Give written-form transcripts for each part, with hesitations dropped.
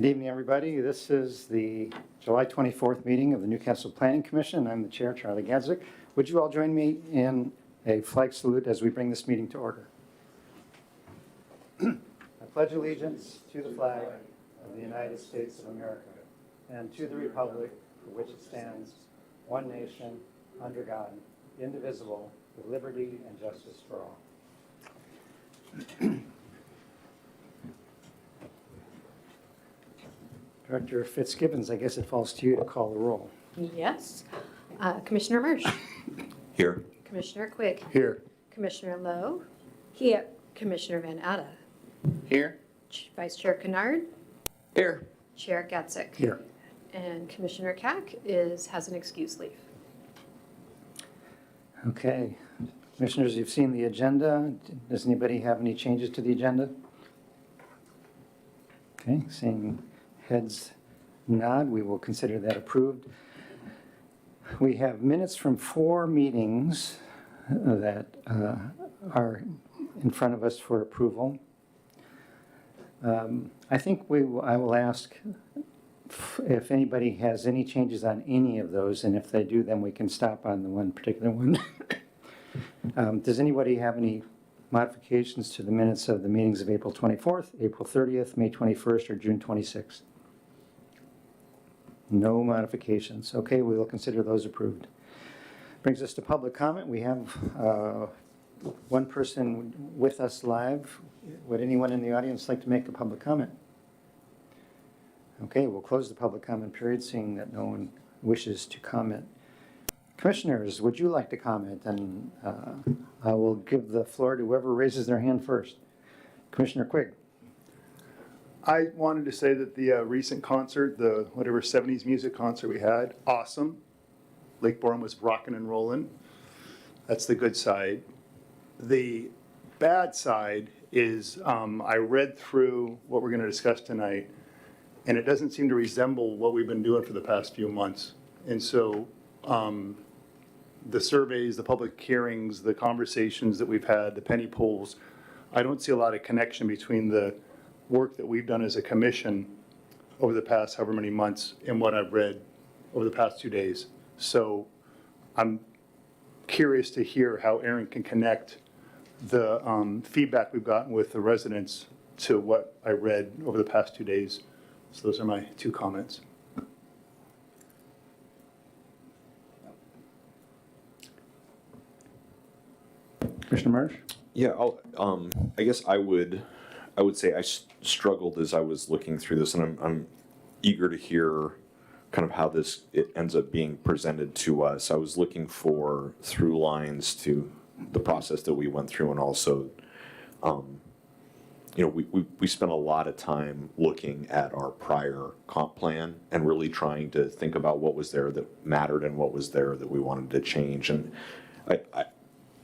Good evening, everybody. This is the July 24th meeting of the Newcastle Planning Commission. I'm the chair, Charlie Gadzik. Would you all join me in a flag salute as we bring this meeting to order? I pledge allegiance to the flag of the United States of America and to the republic for which it stands, one nation, under God, indivisible, with liberty and justice for all. Director Fitzgibbons, I guess it falls to you to call the roll. Yes. Commissioner Mersch. Here. Commissioner Quigg. Here. Commissioner Lowe. Here. Commissioner Van Atta. Here. Vice Chair Kennard. Here. Chair Gatzik. Here. And Commissioner Kack has an excuse leave. Okay. Commissioners, you've seen the agenda. Does anybody have any changes to the agenda? Okay, seeing heads nod, we will consider that approved. We have minutes from 4 meetings that are in front of us for approval. I think I will ask if anybody has any changes on any of those, and if they do, then we can stop on the one particular one. Does anybody have any modifications to the minutes of the meetings of April 24th, April 30th, May 21st, or June 26th? No modifications. Okay, we will consider those approved. Brings us to public comment. We have one person with us live. Would anyone in the audience like to make a public comment? Okay, we'll close the public comment period, seeing that no one wishes to comment. Commissioners, would you like to comment? And I will give the floor to whoever raises their hand first. Commissioner Quigg. I wanted to say that the recent concert, the whatever 70s music concert we had, awesome. Lake Bourne was rocking and rolling. That's the good side. The bad side is I read through what we're going to discuss tonight, and it doesn't seem to resemble what we've been doing for the past few months. And so the surveys, the public hearings, the conversations that we've had, the penny polls, I don't see a lot of connection between the work that we've done as a commission over the past however many months and what I've read over the past 2 days. So I'm curious to hear how Aaron can connect the feedback we've gotten with the residents to what I read over the past 2 days. So those are my 2 comments. Commissioner Marsh? Yeah, I guess I would say I struggled as I was looking through this, and I'm eager to hear kind of how it ends up being presented to us. I was looking for through lines to the process that we went through, and also, we spent a lot of time looking at our prior comp plan and really trying to think about what was there that mattered and what was there that we wanted to change. And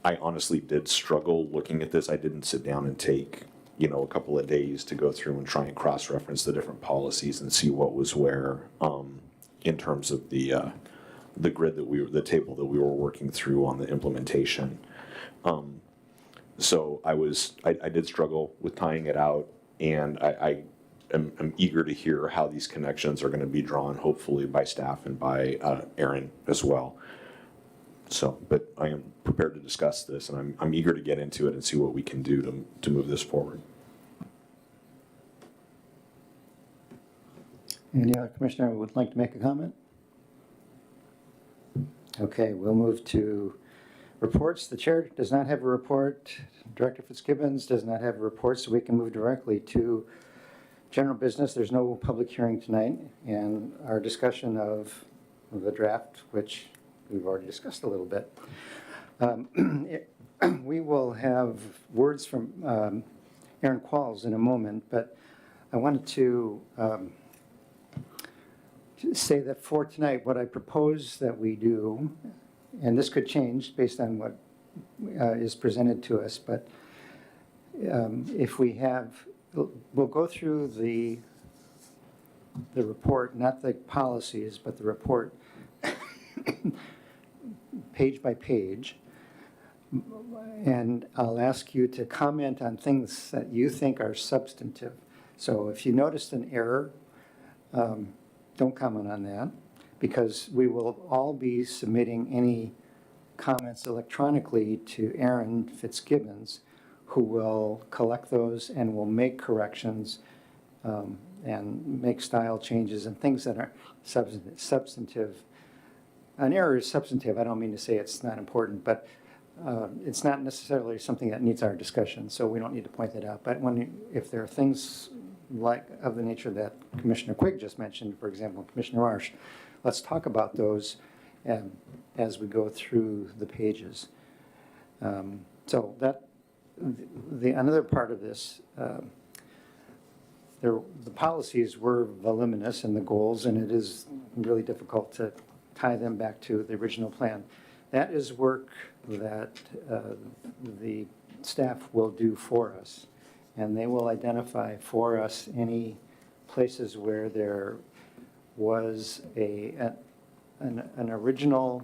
I honestly did struggle looking at this. I didn't sit down and take a couple of days to go through and try and cross-reference the different policies and see what was where in terms of the grid the table that we were working through on the implementation. So I did struggle with tying it out, and I'm eager to hear how these connections are going to be drawn, hopefully by staff and by Aaron as well. So, but I am prepared to discuss this, and I'm eager to get into it and see what we can do to move this forward. Any other commissioner who would like to make a comment? Okay, we'll move to reports. The chair does not have a report. Director Fitzgibbons does not have a report, so we can move directly to general business. There's no public hearing tonight, and our discussion of the draft, which we've already discussed a little bit. We will have words from Aaron Qualls in a moment, but I wanted to say that for tonight, what I propose that we do, and this could change based on what is presented to us, but if we have, we'll go through the report, not the policies, but the report page by page, and I'll ask you to comment on things that you think are substantive. So if you noticed an error, don't comment on that, because we will all be submitting any comments electronically to Aaron Fitzgibbons, who will collect those and will make corrections and make style changes and things that are substantive. An error is substantive. I don't mean to say it's not important, but it's not necessarily something that needs our discussion, so we don't need to point that out. But if there are things like of the nature that Commissioner Quigg just mentioned, for example, Commissioner Marsh, let's talk about those as we go through the pages. So that another part of this, the policies were voluminous in the goals, and it is really difficult to tie them back to the original plan. That is work that the staff will do for us, and they will identify for us any places where there was an original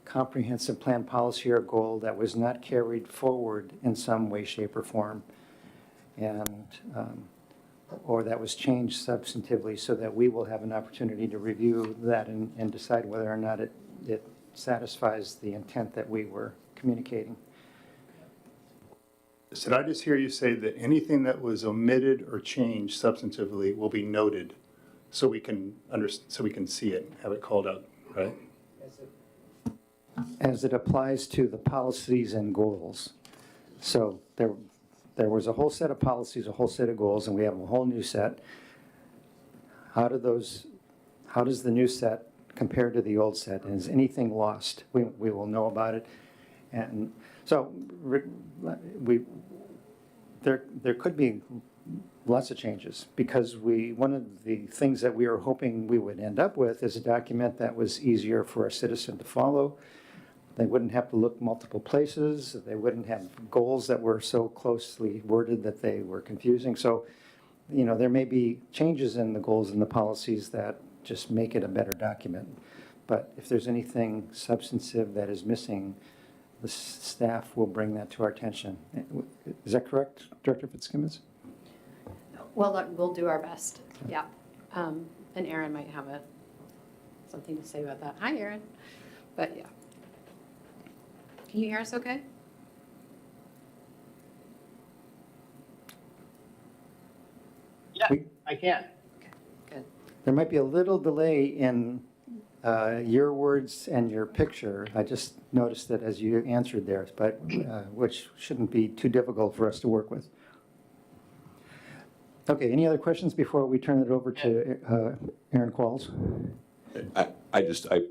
comprehensive plan policy or goal that was not carried forward in some way, shape, or form, and or that was changed substantively, so that we will have an opportunity to review that and decide whether or not it satisfies the intent that we were communicating. Did I just hear you say that anything that was omitted or changed substantively will be noted, so we can see it, have it called out, right? As it applies to the policies and goals. So there was a whole set of policies, a whole set of goals, and we have a whole new set. How does the new set compare to the old set? And is anything lost? We will know about it. And so there could be lots of changes, because one of the things that we were hoping we would end up with is a document that was easier for a citizen to follow. They wouldn't have to look multiple places. They wouldn't have goals that were so closely worded that they were confusing. So, there may be changes in the goals and the policies that just make it a better document. But if there's anything substantive that is missing, the staff will bring that to our attention. Is that correct, Director Fitzgibbons? Well, look, we'll do our best, yeah. And Aaron might have something to say about that. Hi, Aaron. But yeah. Can you hear us okay? Yeah, I can. Good. There might be a little delay in your words and your picture. I just noticed that as you answered there, but which shouldn't be too difficult for us to work with. Okay, any other questions before we turn it over to Aaron Qualls? I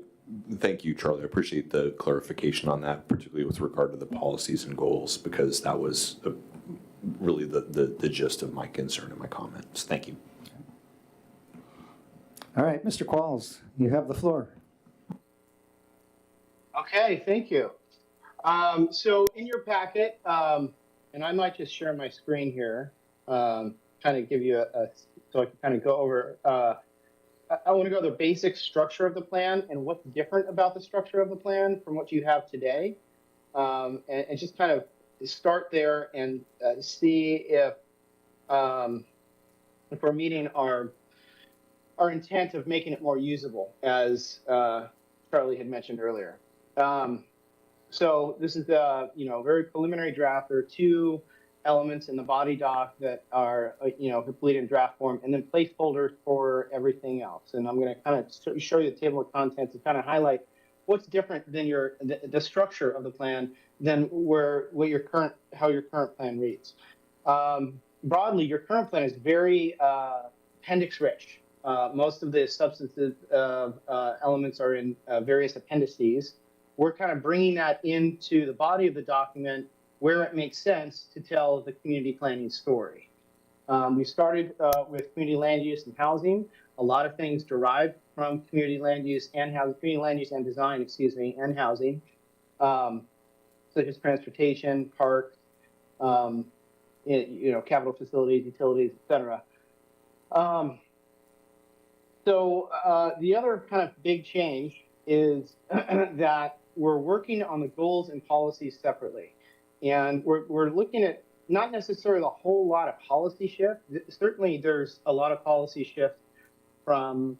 thank you, Charlie. I appreciate the clarification on that, particularly with regard to the policies and goals, because that was really the gist of my concern and my comments. Thank you. All right, Mr. Qualls, you have the floor. Okay, thank you. So in your packet, and I might just share my screen here, kind of give you so I can kind of go over, I want to go the basic structure of the plan and what's different about the structure of the plan from what you have today, and just kind of start there and see if we're meeting our intent of making it more usable, as Charlie had mentioned earlier. So this is the very preliminary draft. There are two elements in the body doc that are complete in draft form, and then placeholders for everything else. And I'm going to kind of show you the table of contents to kind of highlight what's different than the structure of the plan than how your current plan reads. Broadly, your current plan is very appendix rich. Most of the substantive elements are in various appendices. We're kind of bringing that into the body of the document where it makes sense to tell the community planning story. We started with community land use and housing. A lot of things derived from community land use and design, and housing, such as transportation, parks, capital facilities, utilities, etc. So the other kind of big change is that we're working on the goals and policies separately. And we're looking at not necessarily a whole lot of policy shift. Certainly there's a lot of policy shift from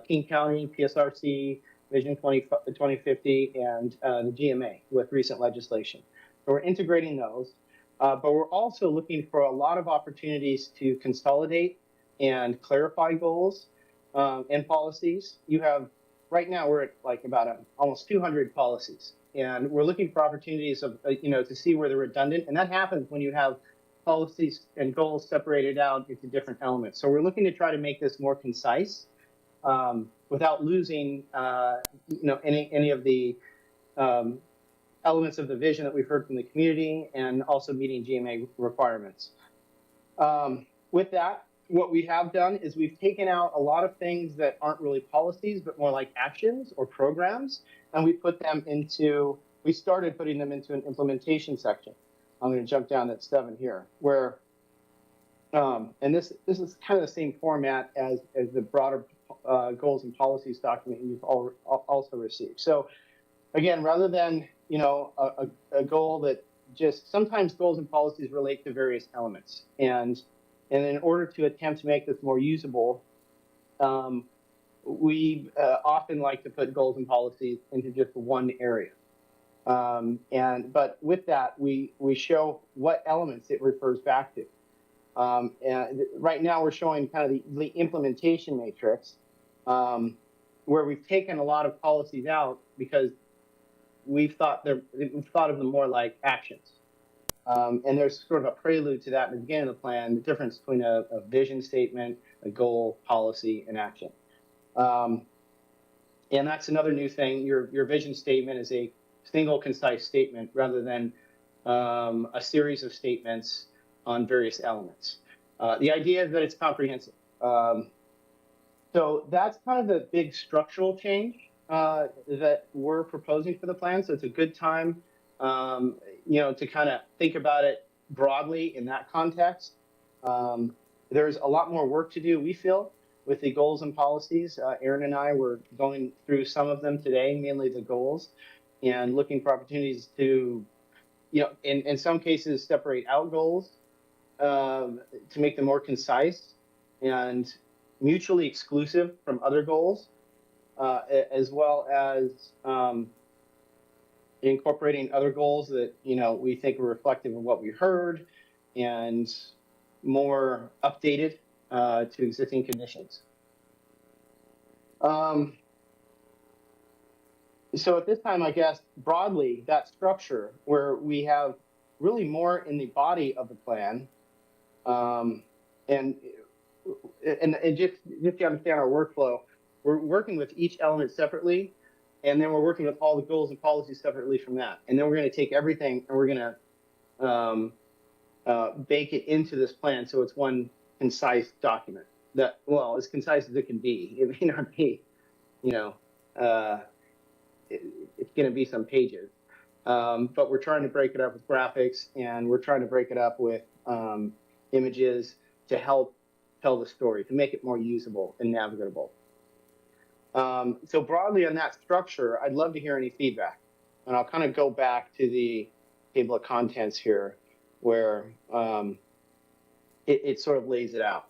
King County, PSRC, Vision 2050, and the GMA with recent legislation. So we're integrating those, but we're also looking for a lot of opportunities to consolidate and clarify goals and policies. You have, right now we're at like about almost 200 policies, and we're looking for opportunities of, to see where they're redundant, and that happens when you have policies and goals separated out into different elements. So we're looking to try to make this more concise without losing, any of the elements of the vision that we've heard from the community, and also meeting GMA requirements. With that, what we have done is we've taken out a lot of things that aren't really policies, but more like actions or programs, and we started putting them into an implementation section. I'm going to jump down at 7 here, where, and this is kind of the same format as the broader goals and policies document you've also received. So again, rather than, a goal that just, sometimes goals and policies relate to various elements. And in order to attempt to make this more usable, we often like to put goals and policies into just one area. But with that, we show what elements it refers back to. And right now we're showing kind of the implementation matrix, where we've taken a lot of policies out because we've thought of them more like actions. And there's sort of a prelude to that in the beginning of the plan, the difference between a vision statement, a goal, policy, and action. And that's another new thing. Your vision statement is a single concise statement rather than a series of statements on various elements. The idea is that it's comprehensive. So that's kind of the big structural change that we're proposing for the plan. So it's a good time, to kind of think about it broadly in that context. There's a lot more work to do, we feel, with the goals and policies. Aaron and I were going through some of them today, mainly the goals, and looking for opportunities to, in some cases, separate out goals to make them more concise and mutually exclusive from other goals, as well as incorporating other goals that we think are reflective of what we heard and more updated to existing conditions. So at this time, I guess, broadly, that structure where we have really more in the body of the plan, and just to understand our workflow, we're working with each element separately, and then we're working with all the goals and policies separately from that. And then we're going to take everything and we're going to bake it into this plan so it's one concise document that, well, as concise as it can be. It may not be, it's going to be some pages. But we're trying to break it up with graphics, and we're trying to break it up with images to help tell the story, to make it more usable and navigable. So broadly on that structure, I'd love to hear any feedback. And I'll kind of go back to the table of contents here where it sort of lays it out.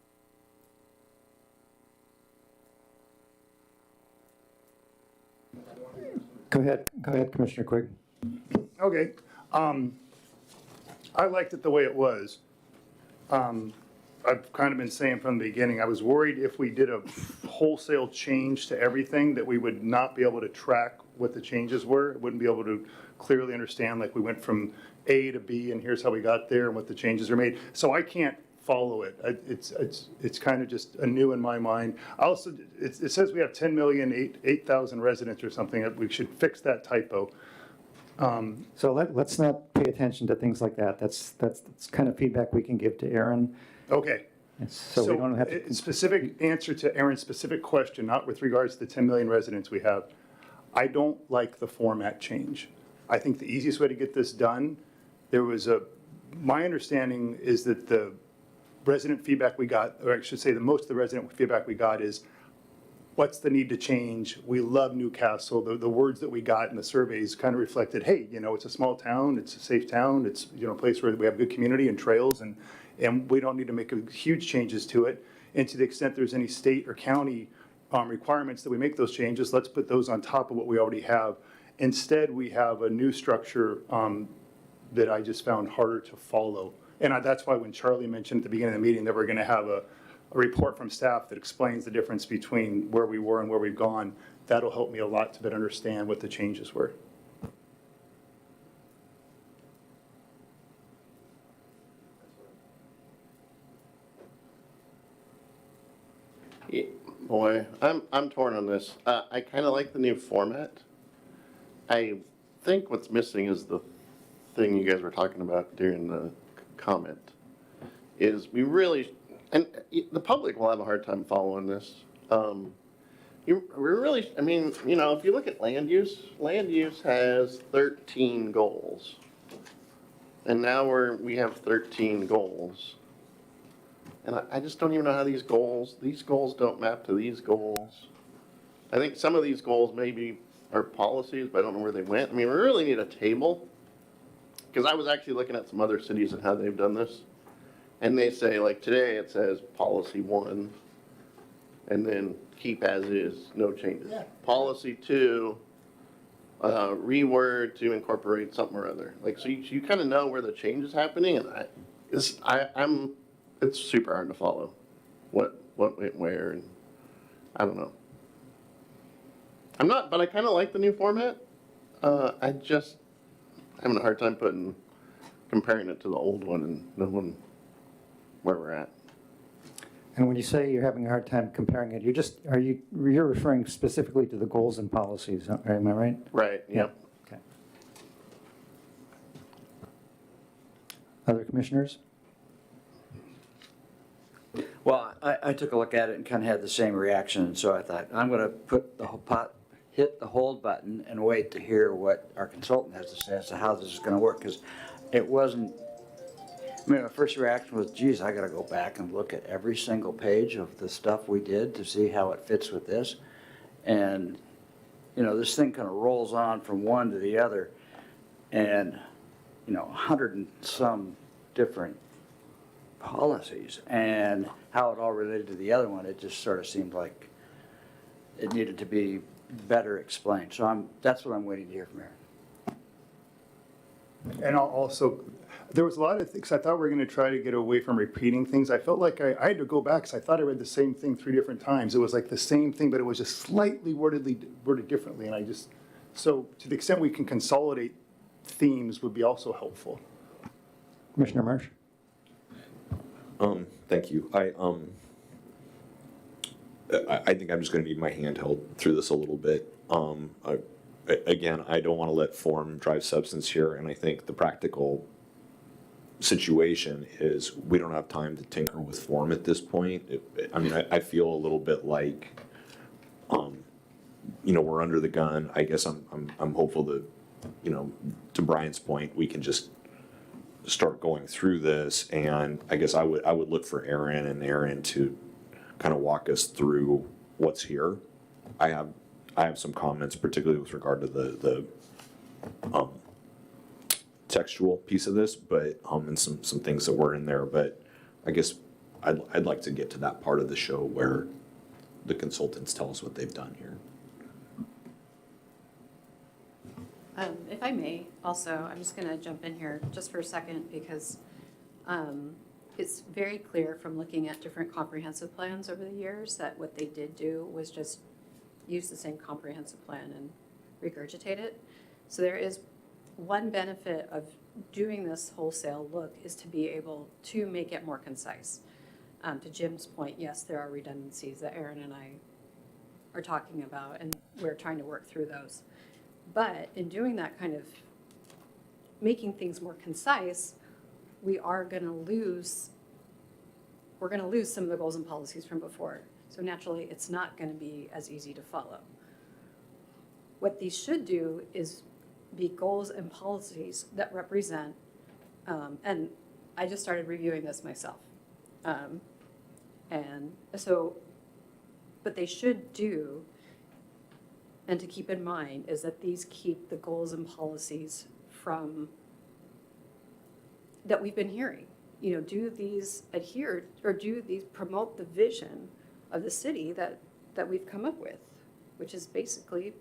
Go ahead, Commissioner Quigg. Okay. I liked it the way it was. I've kind of been saying from the beginning, I was worried if we did a wholesale change to everything that we would not be able to track what the changes were. Wouldn't be able to clearly understand, like we went from A to B and here's how we got there and what the changes are made. So I can't follow it. It's kind of just anew in my mind. Also, it says we have 10,008,000 residents or something. That we should fix that typo. So let's not pay attention to things like that. That's kind of feedback we can give to Aaron. Okay. So we don't have to. Specific answer to Aaron's specific question, not with regards to the 10 million residents we have. I don't like the format change. I think the easiest way to get this done, my understanding is that the resident feedback we got, or I should say most of the resident feedback we got is, what's the need to change? We love Newcastle. The words that we got in the surveys kind of reflected, hey, it's a small town, it's a safe town, it's a place where we have good community and trails, and we don't need to make huge changes to it. And to the extent there's any state or county requirements that we make those changes, let's put those on top of what we already have. Instead, we have a new structure that I just found harder to follow. And that's why when Charlie mentioned at the beginning of the meeting that we're going to have a report from staff that explains the difference between where we were and where we've gone, that'll help me a lot to better understand what the changes were. Yeah, boy, I'm torn on this. I kind of like the new format. I think what's missing is the thing you guys were talking about during the comment. Is we really, and the public will have a hard time following this. We're really, I mean, you know, if you look at land use has 13 goals. And now we have 13 goals. And I just don't even know how these goals don't map to these goals. I think some of these goals maybe are policies, but I don't know where they went. I mean, we really need a table. Because I was actually looking at some other cities and how they've done this. And they say, like today it says policy 1, and then keep as is, no changes. Yeah. Policy 2, reword to incorporate something or other. Like, so you kind of know where the change is happening, and it's super hard to follow what went where, and I don't know. But I kind of like the new format. I just having a hard time comparing it to the old one and knowing where we're at. And when you say you're having a hard time comparing it, you're referring specifically to the goals and policies, am I right? Right, yep. Okay. Other commissioners? Well, I took a look at it and kind of had the same reaction, and so I thought, I'm going to hit the hold button and wait to hear what our consultant has to say as to how this is going to work, because it wasn't, I mean, my first reaction was, geez, I got to go back and look at every single page of the stuff we did to see how it fits with this. And, you know, this thing kind of rolls on from one to the other, and, you know, 100 and some different policies, and how it all related to the other one, it just sort of seemed like it needed to be better explained. So that's what I'm waiting to hear from Aaron. And also, there was a lot of things, I thought we were going to try to get away from repeating things. I felt like I had to go back because I thought I read the same thing 3 different times. It was like the same thing, but it was just slightly worded differently. And so to the extent we can consolidate themes would be also helpful. Commissioner Marsh? Thank you. I think I'm just going to need my hand held through this a little bit. Again, I don't want to let form drive substance here, and I think the practical situation is we don't have time to tinker with form at this point. I feel a little bit like, we're under the gun. I guess I'm hopeful that, to Brian's point, we can just start going through this, and I guess I would look for Aaron to kind of walk us through what's here. I have some comments, particularly with regard to the textual piece of this, but and some things that were in there. But I guess I'd like to get to that part of the show where the consultants tell us what they've done here. If I may, also, I'm just going to jump in here just for a second because it's very clear from looking at different comprehensive plans over the years that what they did do was just use the same comprehensive plan and regurgitate it. So there is one benefit of doing this wholesale look is to be able to make it more concise. To Jim's point, yes, there are redundancies that Aaron and I are talking about, and we're trying to work through those. But in doing that kind of making things more concise, we're going to lose some of the goals and policies from before. So naturally, it's not going to be as easy to follow. What these should do is be goals and policies that represent, and I just started reviewing this myself. And so, what they should do, and to keep in mind, is that these keep the goals and policies from, that we've been hearing, do these adhere, or do these promote the vision of the city that we've come up with, which is basically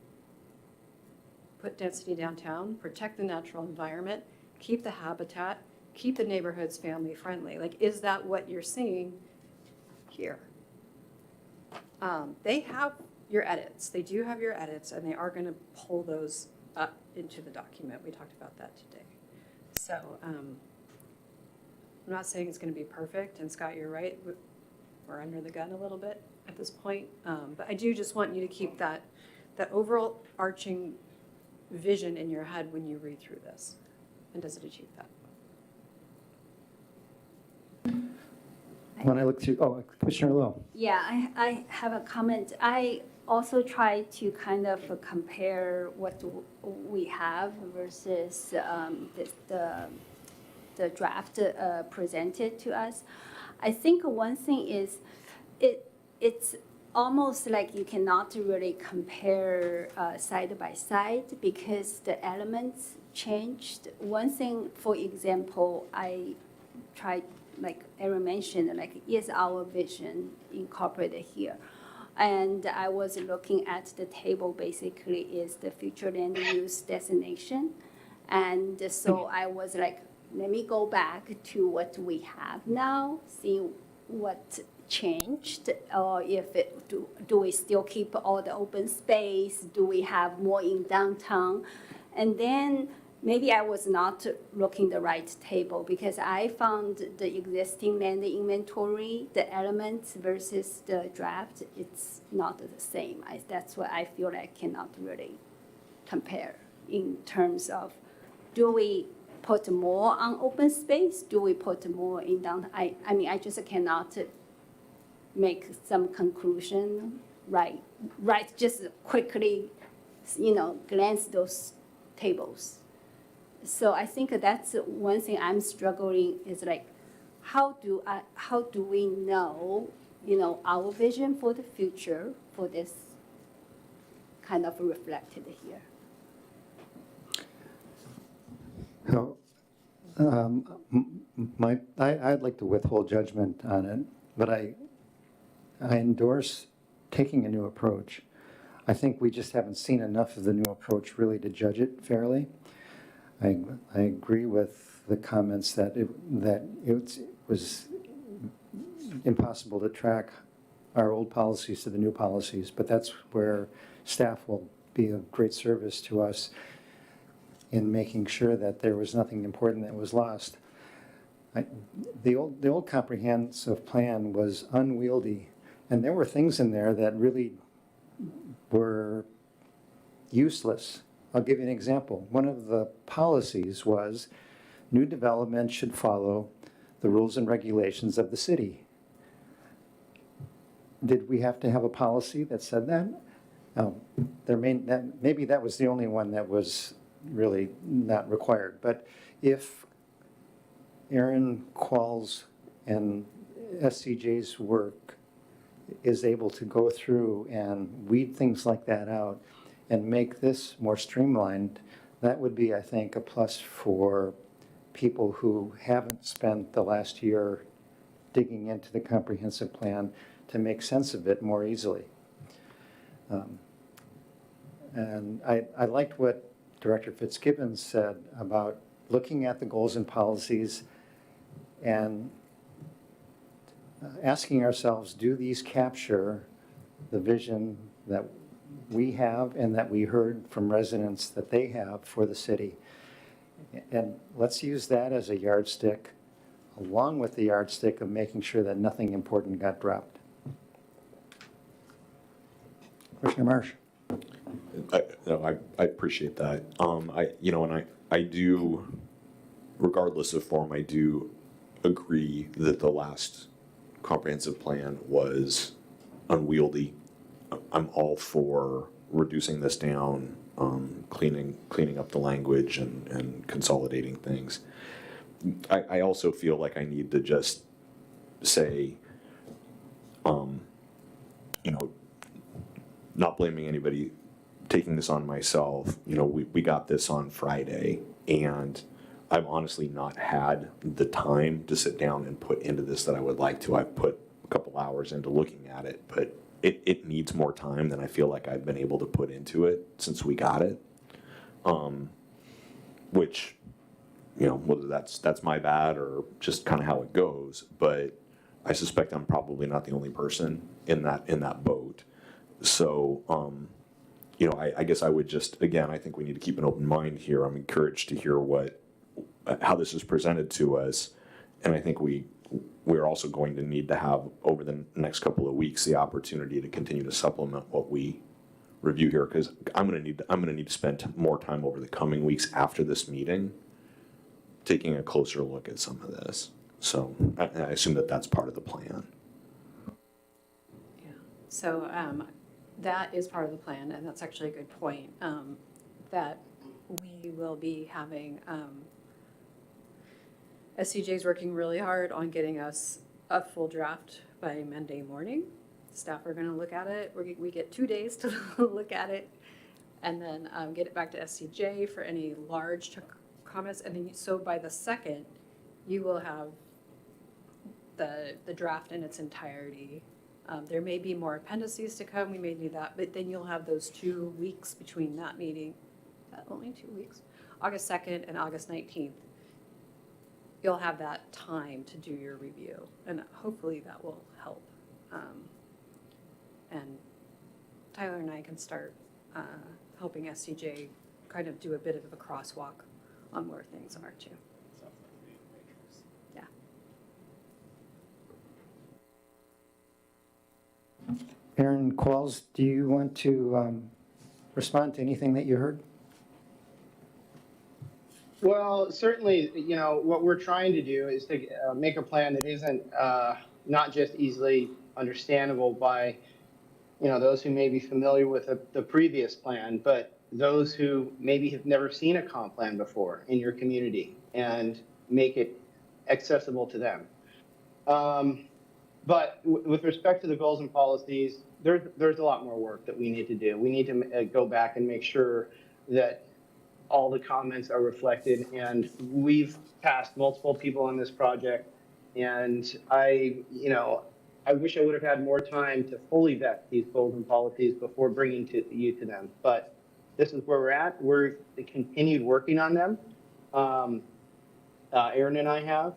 put density downtown, protect the natural environment, keep the habitat, keep the neighborhoods family friendly. Like, is that what you're seeing here? They have your edits. They do have your edits, and they are going to pull those up into the document. We talked about that today. So I'm not saying it's going to be perfect, and Scott, you're right. We're under the gun a little bit at this point. But I do just want you to keep that overall arching vision in your head when you read through this. And does it achieve that? When I look through, Commissioner Lowe. Yeah, I have a comment. I also try to kind of compare what we have versus the draft presented to us. I think one thing is it's almost like you cannot really compare side by side because the elements changed. One thing, for example, I tried, like Aaron mentioned, like, is our vision incorporated here? And I was looking at the table, basically is the future land use destination. And so I was like, let me go back to what we have now, see what changed, or if do we still keep all the open space? Do we have more in downtown? And then maybe I was not looking the right table because I found the existing land inventory, the elements versus the draft, it's not the same. That's why I feel like I cannot really compare in terms of, do we put more on open space? Do we put more in downtown? I mean, I just cannot make some conclusion, right, just quickly, glance those tables. So I think that's one thing I'm struggling is like, how do we know, our vision for the future for this kind of reflected here? So, I'd like to withhold judgment on it, but I endorse taking a new approach. I think we just haven't seen enough of the new approach really to judge it fairly. I agree with the comments that it was impossible to track our old policies to the new policies, but that's where staff will be of great service to us in making sure that there was nothing important that was lost. The old comprehensive plan was unwieldy, and there were things in there that really were useless. I'll give you an example. One of the policies was new development should follow the rules and regulations of the city. Did we have to have a policy that said that? No. Maybe that was the only one that was really not required. But if Aaron Qualls and SCJ's work is able to go through and weed things like that out and make this more streamlined, that would be, I think, a plus for people who haven't spent the last year digging into the comprehensive plan to make sense of it more easily. And I liked what Director Fitzgibbons said about looking at the goals and policies and asking ourselves, do these capture the vision that we have and that we heard from residents that they have for the city? And let's use that as a yardstick, along with the yardstick of making sure that nothing important got dropped. Commissioner Marsh. I appreciate that. I do, regardless of form, I do agree that the last comprehensive plan was unwieldy. I'm all for reducing this down, cleaning up the language and consolidating things. I also feel like I need to just say, not blaming anybody, taking this on myself. We got this on Friday, and I've honestly not had the time to sit down and put into this that I would like to. I've put a couple hours into looking at it, but it needs more time than I feel like I've been able to put into it since we got it. Which, you know, whether that's my bad or just kind of how it goes, but I suspect I'm probably not the only person in that boat. So, you know, I guess I would just, again, I think we need to keep an open mind here. I'm encouraged to hear how this is presented to us. And I think we're also going to need to have, over the next couple of weeks, the opportunity to continue to supplement what we review here, because I'm gonna need to spend more time over the coming weeks after this meeting taking a closer look at some of this. So I assume that that's part of the plan. Yeah, so that is part of the plan, and that's actually a good point, that we will be having, SCJ's working really hard on getting us a full draft by Monday morning. Staff are gonna look at it, we get 2 days to look at it, and then get it back to SCJ for any large comments, and then, so by the 2nd, you will have the draft in its entirety. There may be more appendices to come, we may do that, but then you'll have those 2 weeks between that meeting, only 2 weeks, August 2nd and August 19th. You'll have that time to do your review, and hopefully that will help. And Tyler and I can start helping SCJ kind of do a bit of a crosswalk on where things are too. Yeah. Aaron Qualls, do you want to respond to anything that you heard? Well, certainly, you know, what we're trying to do is to make a plan that isn't not just easily understandable by, you know, those who may be familiar with the previous plan, but those who maybe have never seen a comp plan before in your community, and make it accessible to them. But with respect to the goals and policies, there's a lot more work that we need to do. We need to go back and make sure that all the comments are reflected, and we've passed multiple people on this project, and I wish I would have had more time to fully vet these goals and policies before bringing you to them, but this is where we're at. We're continued working on them. Aaron and I have,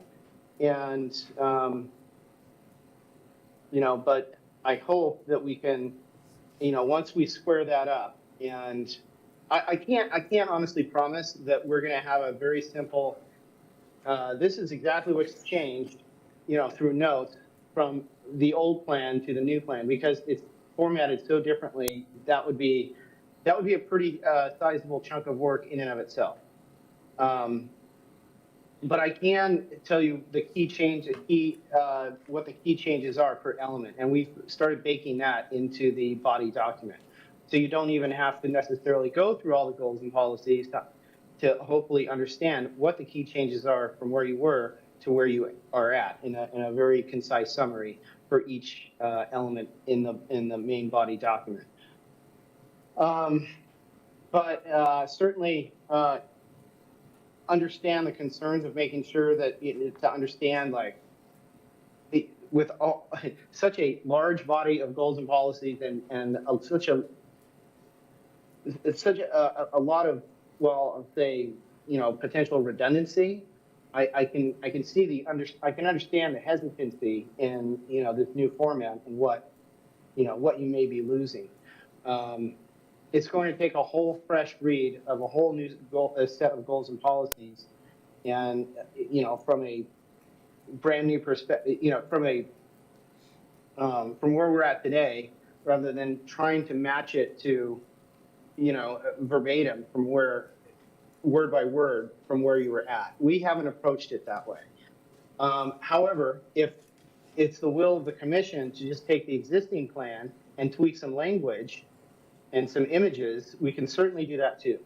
and but I hope that we can, once we square that up, and I can't honestly promise that we're going to have a very simple, this is exactly what's changed, through notes from the old plan to the new plan, because it's formatted so differently. That would be a pretty sizable chunk of work in and of itself. But I can tell you what the key changes are per element, and we've started baking that into the body document. So you don't even have to necessarily go through all the goals and policies to hopefully understand what the key changes are from where you were to where you are at in a very concise summary for each element in the main body document. But certainly understand the concerns of making sure that to understand, like, with such a large body of goals and policies and such a lot of, well, I'll say, potential redundancy. I can see I can understand the hesitancy in this new format and what you may be losing. It's going to take a whole fresh read of a whole new set of goals and policies, and from a brand new perspective, from where we're at today, rather than trying to match it to verbatim from where, word by word, from where you were at. We haven't approached it that way. However, if it's the will of the commission to just take the existing plan and tweak some language and some images, we can certainly do that too.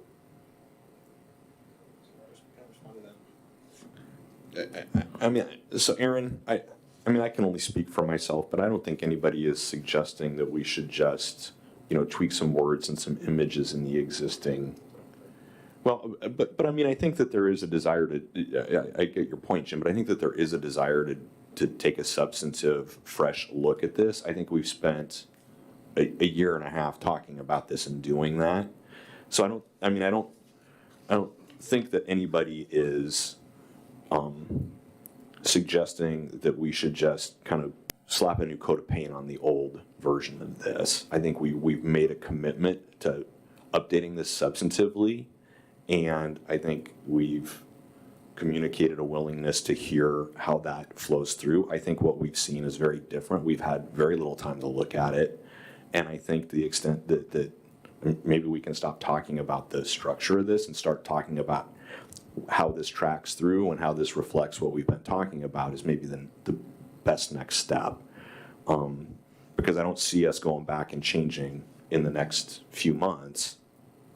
I mean, so Aaron, I can only speak for myself, but I don't think anybody is suggesting that we should just, tweak some words and some images in the existing Well, but I mean, I think that there is a desire to, I get your point, Jim, but I think that there is a desire to take a substantive, fresh look at this. I think we've spent a year and a half talking about this and doing that. So I don't think that anybody is suggesting that we should just kind of slap a new coat of paint on the old version of this. I think we've made a commitment to updating this substantively, and I think we've communicated a willingness to hear how that flows through. I think what we've seen is very different. We've had very little time to look at it, and I think to the extent that maybe we can stop talking about the structure of this and start talking about how this tracks through and how this reflects what we've been talking about is maybe the best next step. Because I don't see us going back and changing in the next few months,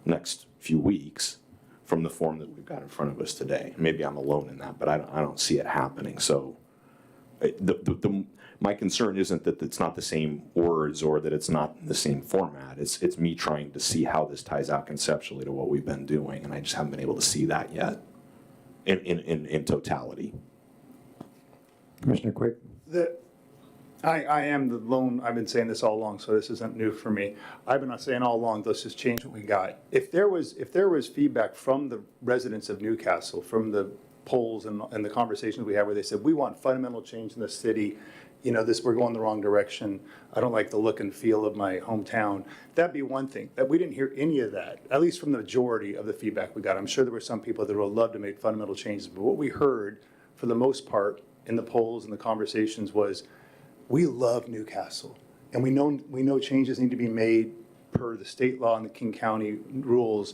next few weeks, from the form that we've got in front of us today. Maybe I'm alone in that, but I don't see it happening. So my concern isn't that it's not the same words or that it's not in the same format. It's me trying to see how this ties out conceptually to what we've been doing, and I just haven't been able to see that yet in totality. Commissioner Quick? I am the lone, I've been saying this all along, so this isn't new for me. I've been saying all along, let's just change what we got. If there was feedback from the residents of Newcastle, from the polls and the conversations we had where they said, we want fundamental change in the city, we're going the wrong direction, I don't like the look and feel of my hometown, that'd be one thing. That we didn't hear any of that, at least from the majority of the feedback we got. I'm sure there were some people that would love to make fundamental changes, but what we heard, for the most part, in the polls and the conversations was, we love Newcastle, and we know changes need to be made per the state law and the King County rules.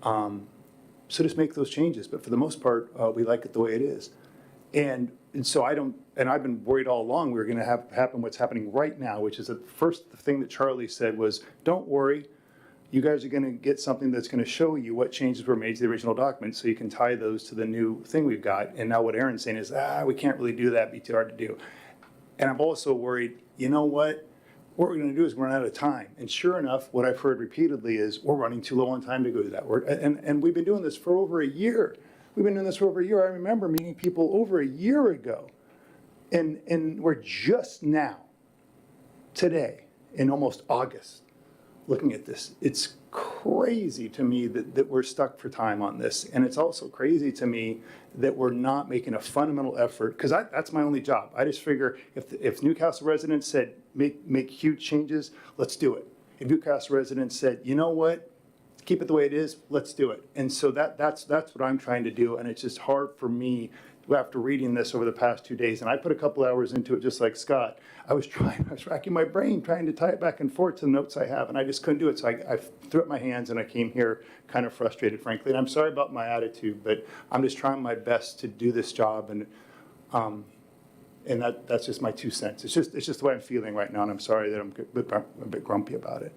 So just make those changes. But for the most part, we like it the way it is. And so I've been worried all along we were going to have happen what's happening right now, which is the thing that Charlie said was, don't worry, you guys are going to get something that's going to show you what changes were made to the original document so you can tie those to the new thing we've got. And now what Aaron's saying is, we can't really do that, it'd be too hard to do. And I'm also worried, you know what we're going to do is run out of time. And sure enough, what I've heard repeatedly is we're running too low on time to go do that. And we've been doing this for over a year. I remember meeting people over a year ago. And we're just now, today, in almost August, looking at this. It's crazy to me that we're stuck for time on this. And it's also crazy to me that we're not making a fundamental effort, because that's my only job. I just figure if Newcastle residents said, make huge changes, let's do it. If Newcastle residents said, you know what, keep it the way it is, let's do it. And so that's what I'm trying to do, and it's just hard for me after reading this over the past 2 days, and I put a couple hours into it just like Scott. I was racking my brain trying to tie it back and forth to the notes I have, and I just couldn't do it. So I threw up my hands and I came here kind of frustrated, frankly. And I'm sorry about my attitude, but I'm just trying my best to do this job, and that's just my 2 cents. It's just the way I'm feeling right now, and I'm sorry that I'm a bit grumpy about it.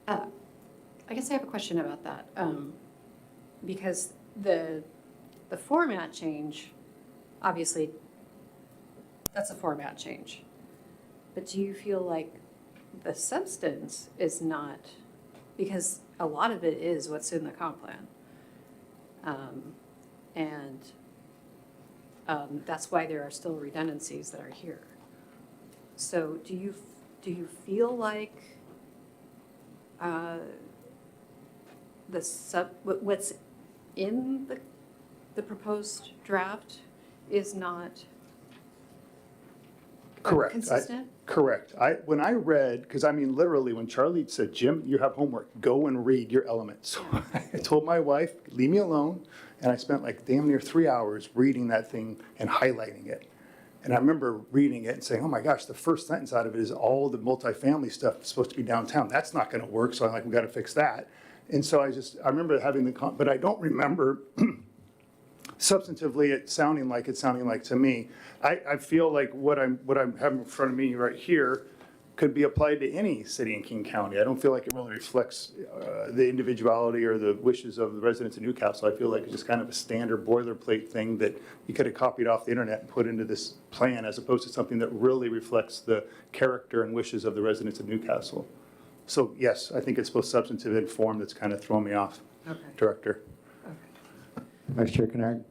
I guess I have a question about that, because the format change, obviously, that's a format change. But do you feel like the substance is not, because a lot of it is what's in the comp plan. That's why there are still redundancies that are here. So do you feel like what's in the proposed draft is not Correct. consistent? Correct. When I read, because I mean, literally, when Charlie said, Jim, you have homework, go and read your elements. So I told my wife, leave me alone. And I spent like damn near 3 hours reading that thing and highlighting it. And I remember reading it and saying, oh my gosh, the first sentence out of it is all the multifamily stuff is supposed to be downtown. That's not going to work. So I'm like, we got to fix that. And so I remember having but I don't remember substantively it sounding like to me. I feel like what I'm having in front of me right here could be applied to any city in King County. I don't feel like it really reflects the individuality or the wishes of the residents of Newcastle. I feel like it's just kind of a standard boilerplate thing that you could have copied off the internet and put into this plan, as opposed to something that really reflects the character and wishes of the residents of Newcastle. So yes, I think it's both substantive and form that's kind of thrown me off, Okay. Director. Vice Chair Kennard?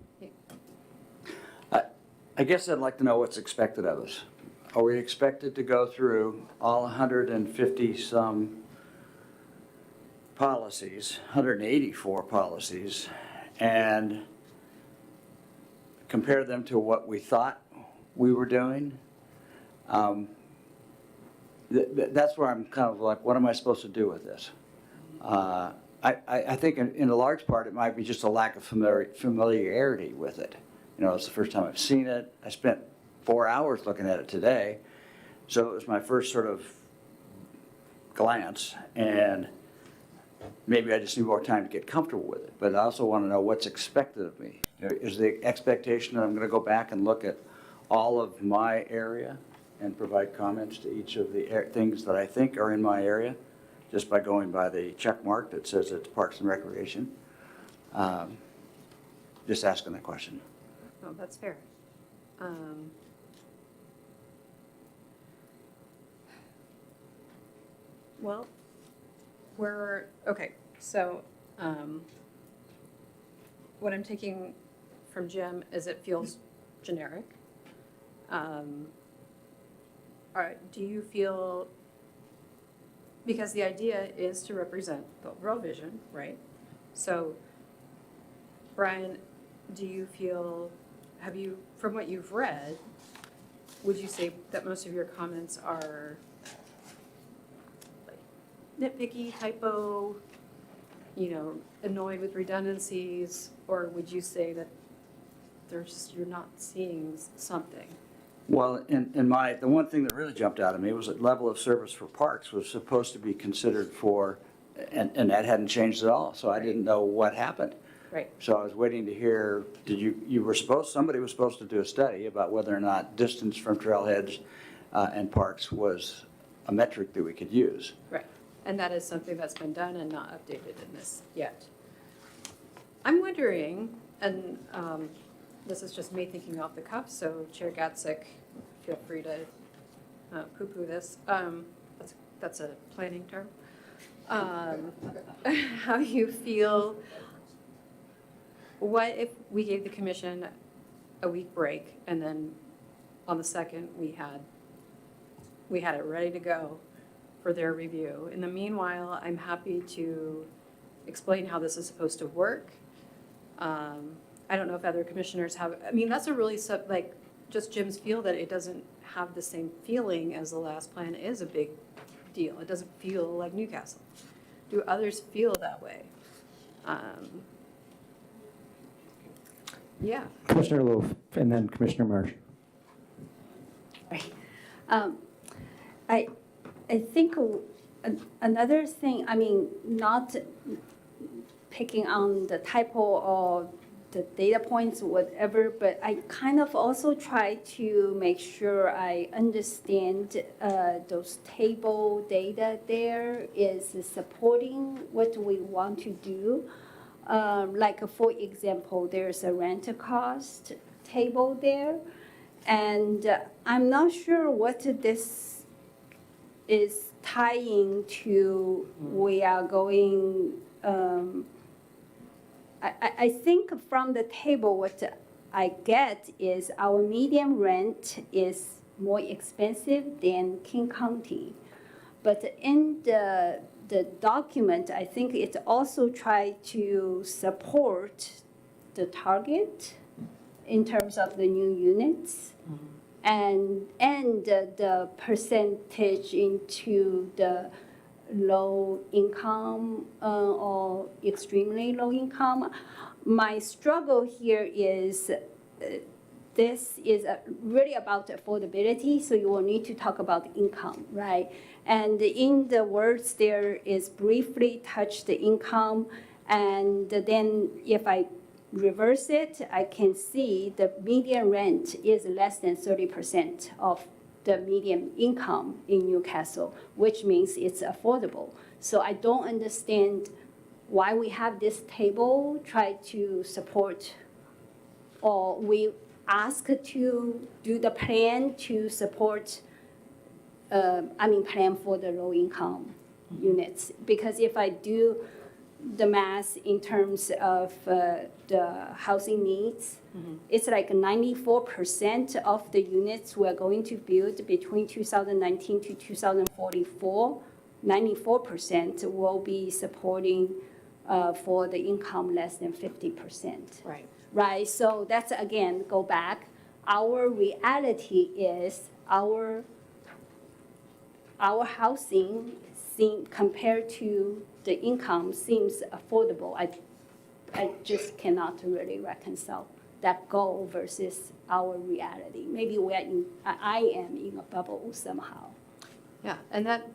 I guess I'd like to know what's expected of us. Are we expected to go through all 150-some policies, 184 policies, and compare them to what we thought we were doing? That's where I'm kind of like, what am I supposed to do with this? I think in a large part, it might be just a lack of familiarity with it. You know, it's the first time I've seen it. I spent 4 hours looking at it today, so it was my first sort of glance, and maybe I just need more time to get comfortable with it. But I also want to know what's expected of me. You know, is the expectation that I'm going to go back and look at all of my area and provide comments to each of the things that I think are in my area, just by going by the check mark that says it's Parks and Recreation? Just asking that question. No, that's fair. Well, okay, so, what I'm taking from Jim is it feels generic. Do you feel, because the idea is to represent the overall vision, right? So, Brian, do you feel, from what you've read, would you say that most of your comments are like nitpicky, typo, annoyed with redundancies, or would you say that you're not seeing something? Well, the one thing that really jumped out at me was that level of service for parks was supposed to be considered for, and that hadn't changed at all, so I didn't know what happened. Right. So I was waiting to hear, somebody was supposed to do a study about whether or not distance from trailheads and parks was a metric that we could use. Right, and that is something that's been done and not updated in this yet. I'm wondering, and this is just me thinking off the cuff, so Chair Gatzik, feel free to poo-poo this. That's a planning term. How you feel, what if we gave the commission a week break and then on the second we had it ready to go for their review? In the meanwhile, I'm happy to explain how this is supposed to work. I don't know if other commissioners have, that's a really, just Jim's feel that it doesn't have the same feeling as the last plan is a big deal. It doesn't feel like Newcastle. Do others feel that way? Yeah. Commissioner Loaf, and then Commissioner Marsh. I think another thing, not picking on the typo or the data points, whatever, but I kind of also try to make sure I understand those table data there is supporting what we want to do. Like for example, there's a rental cost table there, and I'm not sure what this is tying to. We are going. I think from the table, what I get is our median rent is more expensive than King County. But in the document, I think it also tried to support the target in terms of the new units and the percentage into the low income or extremely low income. My struggle here is this is really about affordability, so you will need to talk about income, right? And in the words there is briefly touch the income, and then if I reverse it, I can see the median rent is less than 30% of the median income in Newcastle, which means it's affordable. So I don't understand why we have this table, try to support, or we ask to do the plan to support, plan for the low income units. Because if I do the math in terms of the housing needs, it's like 94% of the units we're going to build between 2019 to 2044, 94% will be supporting for the income less than 50%. Right. Right, so that's, again, go back. Our reality is our housing compared to the income seems affordable. I just cannot really reconcile that goal versus our reality. Maybe I am in a bubble somehow. Yeah, and that,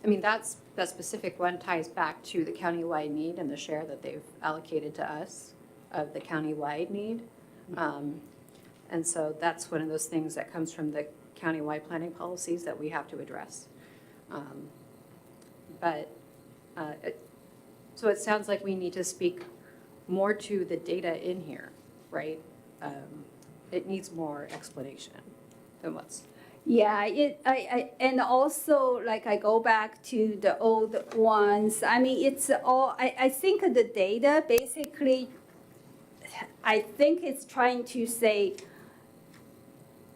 I mean, that specific one ties back to the countywide need and the share that they've allocated to us of the countywide need. And so that's one of those things that comes from the countywide planning policies that we have to address. So it sounds like we need to speak more to the data in here, right? It needs more explanation than what's. Yeah, and also, like, I go back to the old ones. I mean, it's all, I think the data basically, I think it's trying to say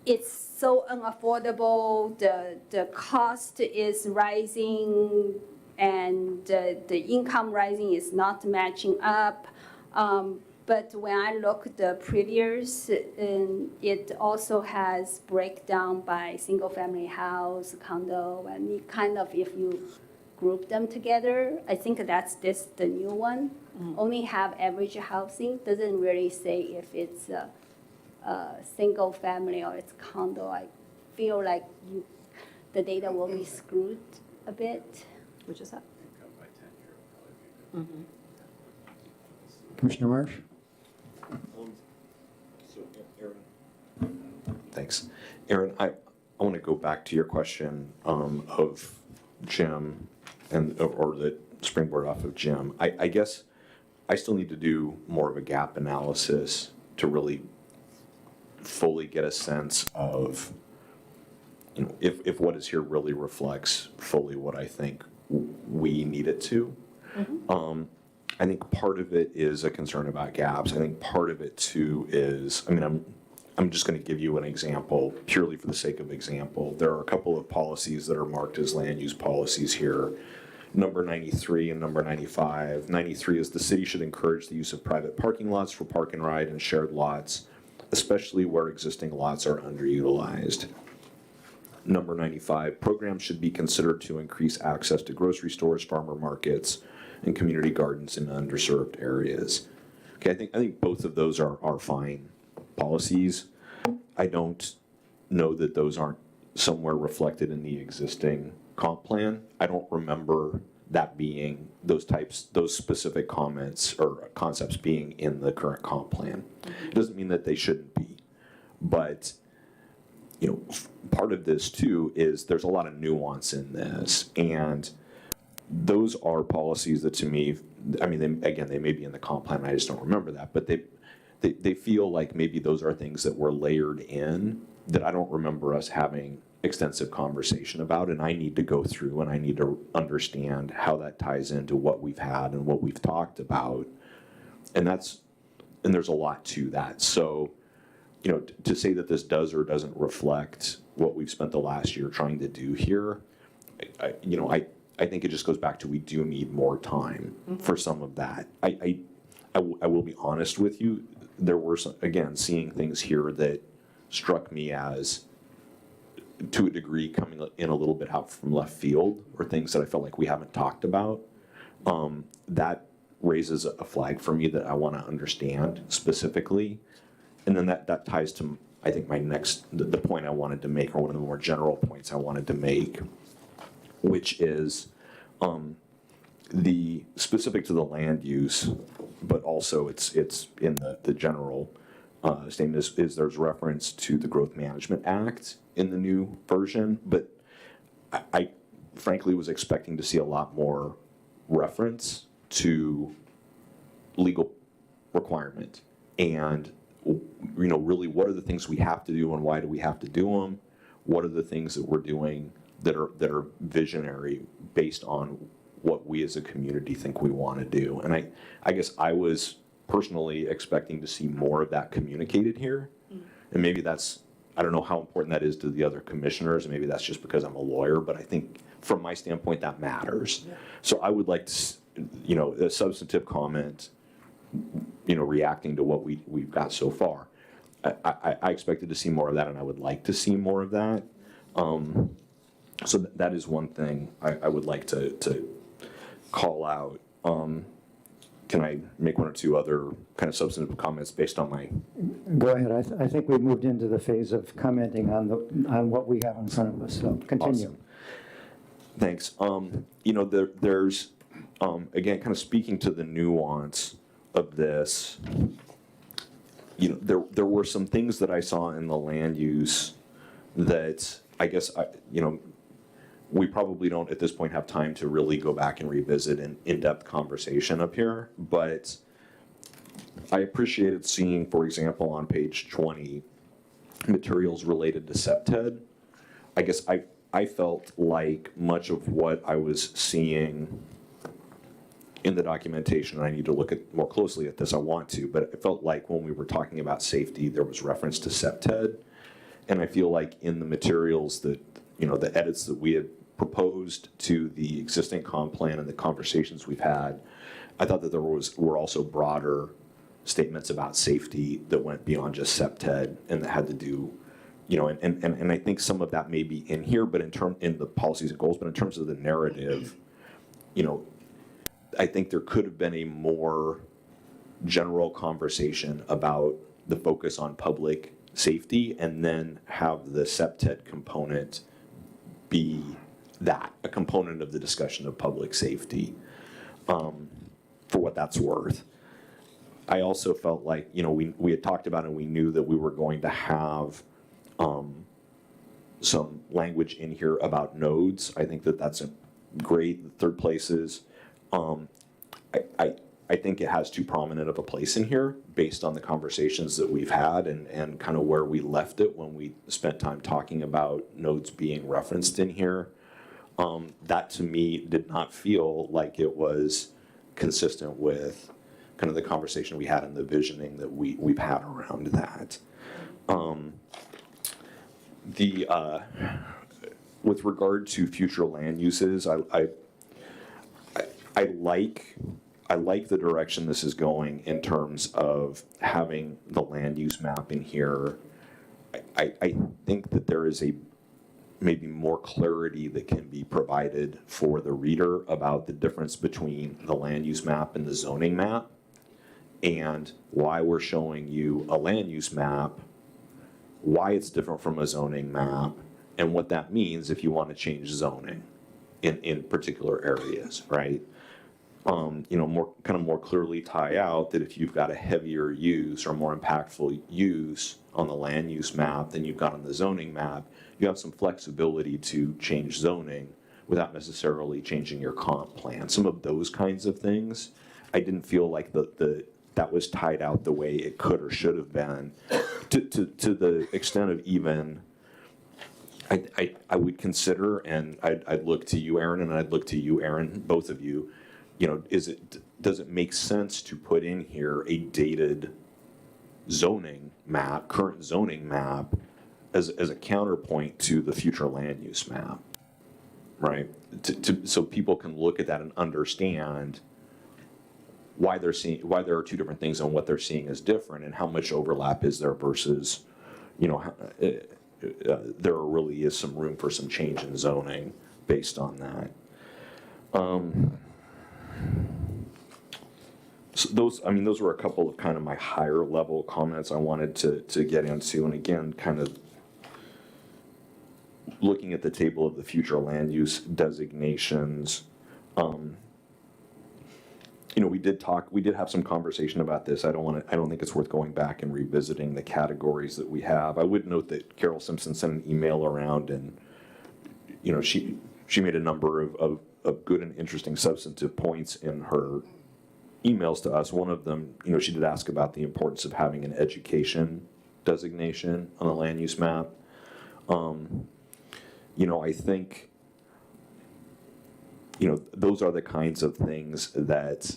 it's so unaffordable, the cost is rising, and the income rising is not matching up. But when I look at the previous, it also has breakdown by single-family house, condo, and it kind of, if you group them together, I think that's the new one. Only have average housing, doesn't really say if it's a single family or it's condo. I feel like the data will be screwed a bit. Which is that? Commissioner Marsh? Thanks. Aaron, I want to go back to your question of Jim or the springboard off of Jim. I guess I still need to do more of a gap analysis to really fully get a sense of, you know, if what is here really reflects fully what I think we need it to. I think part of it is a concern about gaps. I think part of it too is, I mean, I'm just going to give you an example purely for the sake of example. There are a couple of policies that are marked as land use policies here. Number 93 and number 95. 93 is the city should encourage the use of private parking lots for park and ride and shared lots, especially where existing lots are underutilized. Number 95, programs should be considered to increase access to grocery stores, farmer markets, and community gardens in underserved areas. Okay, I think both of those are fine policies. I don't know that those aren't somewhere reflected in the existing comp plan. I don't remember that being those specific comments or concepts being in the current comp plan. It doesn't mean that they shouldn't be, but you know, part of this too is there's a lot of nuance in this, and those are policies that to me, I mean, they may be in the comp plan, I just don't remember that, but they feel like maybe those are things that were layered in that I don't remember us having extensive conversation about, and I need to go through and I need to understand how that ties into what we've had and what we've talked about, and there's a lot to that. So, you know, to say that this does or doesn't reflect what we've spent the last year trying to do here, I think it just goes back to we do need more time for some of that. I will be honest with you. There were some, again, seeing things here that struck me as, to a degree, coming in a little bit out from left field, or things that I felt like we haven't talked about. That raises a flag for me that I want to understand specifically. And then that ties to, I think, the point I wanted to make, or one of the more general points I wanted to make, which is the specific to the land use, but also it's in the general statement is there's reference to the Growth Management Act in the new version, but I frankly was expecting to see a lot more reference to legal requirement and, you know, really what are the things we have to do and why do we have to do them? What are the things that we're doing that are visionary based on what we as a community think we want to do. And I guess I was personally expecting to see more of that communicated here. And maybe that's, I don't know how important that is to the other commissioners, and maybe that's just because I'm a lawyer, but I think from my standpoint, that matters. So I would like to, a substantive comment, reacting to what we've got so far. I expected to see more of that, and I would like to see more of that. So that is one thing I would like to call out. Can I make one or two other kind of substantive comments based on my? Go ahead. I think we moved into the phase of commenting on what we have in front of us, so continue. Awesome. Thanks. There's, again, kind of speaking to the nuance of this, there were some things that I saw in the land use that I guess, we probably don't at this point have time to really go back and revisit an in-depth conversation up here, but I appreciated seeing, for example, on page 20, materials related to SEPTED. I guess I felt like much of what I was seeing in the documentation, and I need to look more closely at this, I want to, but it felt like when we were talking about safety, there was reference to SEPTED. And I feel like in the materials that, the edits that we had proposed to the existing comp plan and the conversations we've had, I thought that there were also broader statements about safety that went beyond just SEPTED and that had to do, and I think some of that may be in here, but in the policies and goals, but in terms of the narrative, I think there could have been a more general conversation about the focus on public safety and then have the SEPTED component be a component of the discussion of public safety, for what that's worth. I also felt like, we had talked about and we knew that we were going to have some language in here about nodes. I think that that's a great. Third places. I think it has too prominent of a place in here based on the conversations that we've had and kind of where we left it when we spent time talking about nodes being referenced in here. That to me did not feel like it was consistent with kind of the conversation we had and the visioning that we've had around that. With regard to future land uses, I like the direction this is going in terms of having the land use map in here. I think that there is maybe more clarity that can be provided for the reader about the difference between the land use map and the zoning map, and why we're showing you a land use map, why it's different from a zoning map, and what that means if you want to change zoning in particular areas, right? More clearly tie out that if you've got a heavier use or more impactful use on the land use map than you've got on the zoning map, you have some flexibility to change zoning without necessarily changing your comp plan. Some of those kinds of things, I didn't feel like that was tied out the way it could or should have been, to the extent of even. I would consider, and I'd look to you, Aaron, and I'd look to you, Aaron, both of you. Does it make sense to put in here a dated zoning map, current zoning map, as a counterpoint to the future land use map, right? So people can look at that and understand why there are two different things and what they're seeing is different, and how much overlap is there versus, there really is some room for some change in zoning based on that. So those were a couple of kind of my higher level comments I wanted to get into. And again, kind of looking at the table of the future land use designations, we did have some conversation about this. I don't think it's worth going back and revisiting the categories that we have. I would note that Carol Simpson sent an email around, and she made a number of good and interesting substantive points in her emails to us. One of them, she did ask about the importance of having an education designation on the land use map. I think those are the kinds of things that,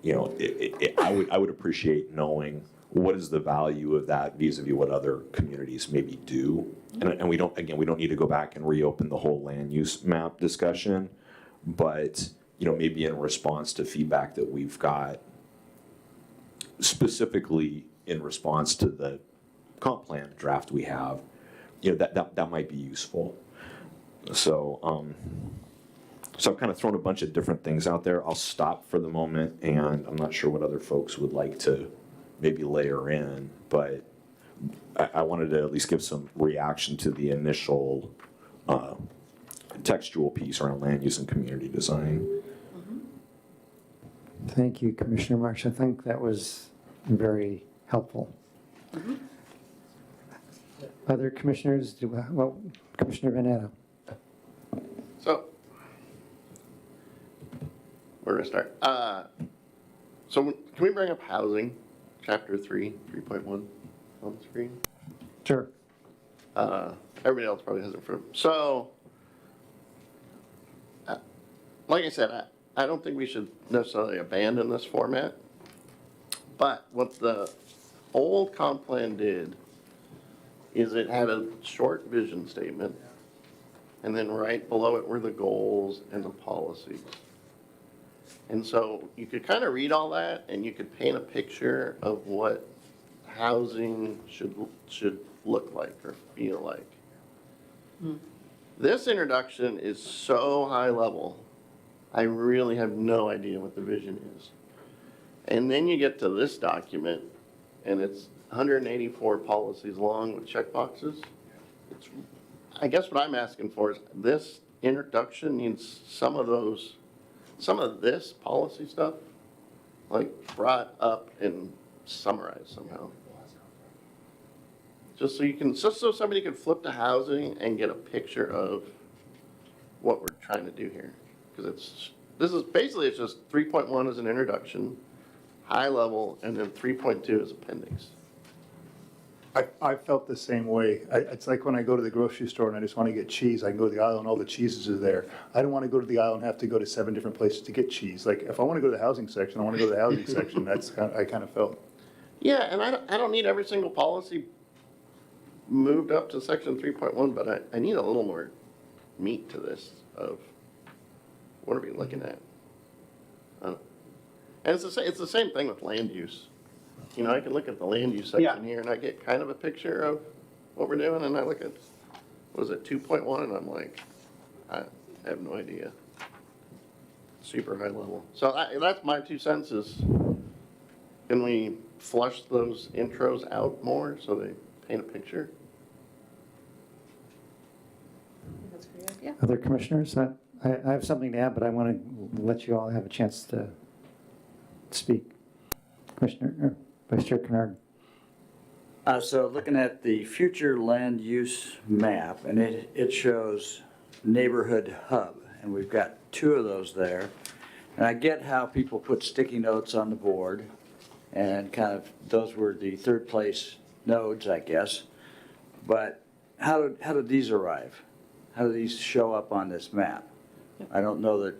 I would appreciate knowing what is the value of that vis-a-vis what other communities maybe do. And we don't need to go back and reopen the whole land use map discussion, but, maybe in response to feedback that we've got, specifically in response to the comp plan draft we have, that might be useful. So, so I've kind of thrown a bunch of different things out there. I'll stop for the moment, and I'm not sure what other folks would like to maybe layer in, but I wanted to at least give some reaction to the initial textual piece around land use and community design. Thank you, Commissioner Marsh. I think that was very helpful. Other commissioners, Commissioner Vanetta. So, where do I start? So can we bring up housing, chapter 3.1 on the screen? Sure. Everybody else probably has it for. So, like I said, I don't think we should necessarily abandon this format. But what the old comp plan did is it had a short vision statement, and then right below it were the goals and the policies. And so you could kind of read all that, and you could paint a picture of what housing should look like or feel like. This introduction is so high level, I really have no idea what the vision is. And then you get to this document, and it's 184 policies long with checkboxes. I guess what I'm asking for is this introduction needs some of this policy stuff, like brought up and summarized somehow. Just so somebody could flip to housing and get a picture of what we're trying to do here. Because it's just 3.1 is an introduction, high level, and then 3.2 is appendix. I felt the same way. It's like when I go to the grocery store and I just want to get cheese, I can go to the aisle and all the cheeses are there. I don't want to go to the aisle and have to go to 7 different places to get cheese. Like, if I want to go to the housing section, I want to go to the housing section. That's I kind of felt. Yeah, and I don't need every single policy moved up to section 3.1, but I need a little more meat to this of what are we looking at? And it's the same thing with land use. I can look at the land use section here and I get kind of a picture of what we're doing, and I look at, what is it, 2.1, and I'm like, I have no idea. Super high level. So that's my 2 cents is, can we flush those intros out more so they paint a picture? That's a great idea. Other commissioners? I have something to add, but I want to let you all have a chance to speak. Vice Chair Kennard. So looking at the future land use map, and it shows neighborhood hub, and we've got 2 of those there. And I get how people put sticky notes on the board, and kind of, those were the 3rd place nodes, I guess. But how did these arrive? How do these show up on this map? I don't know that,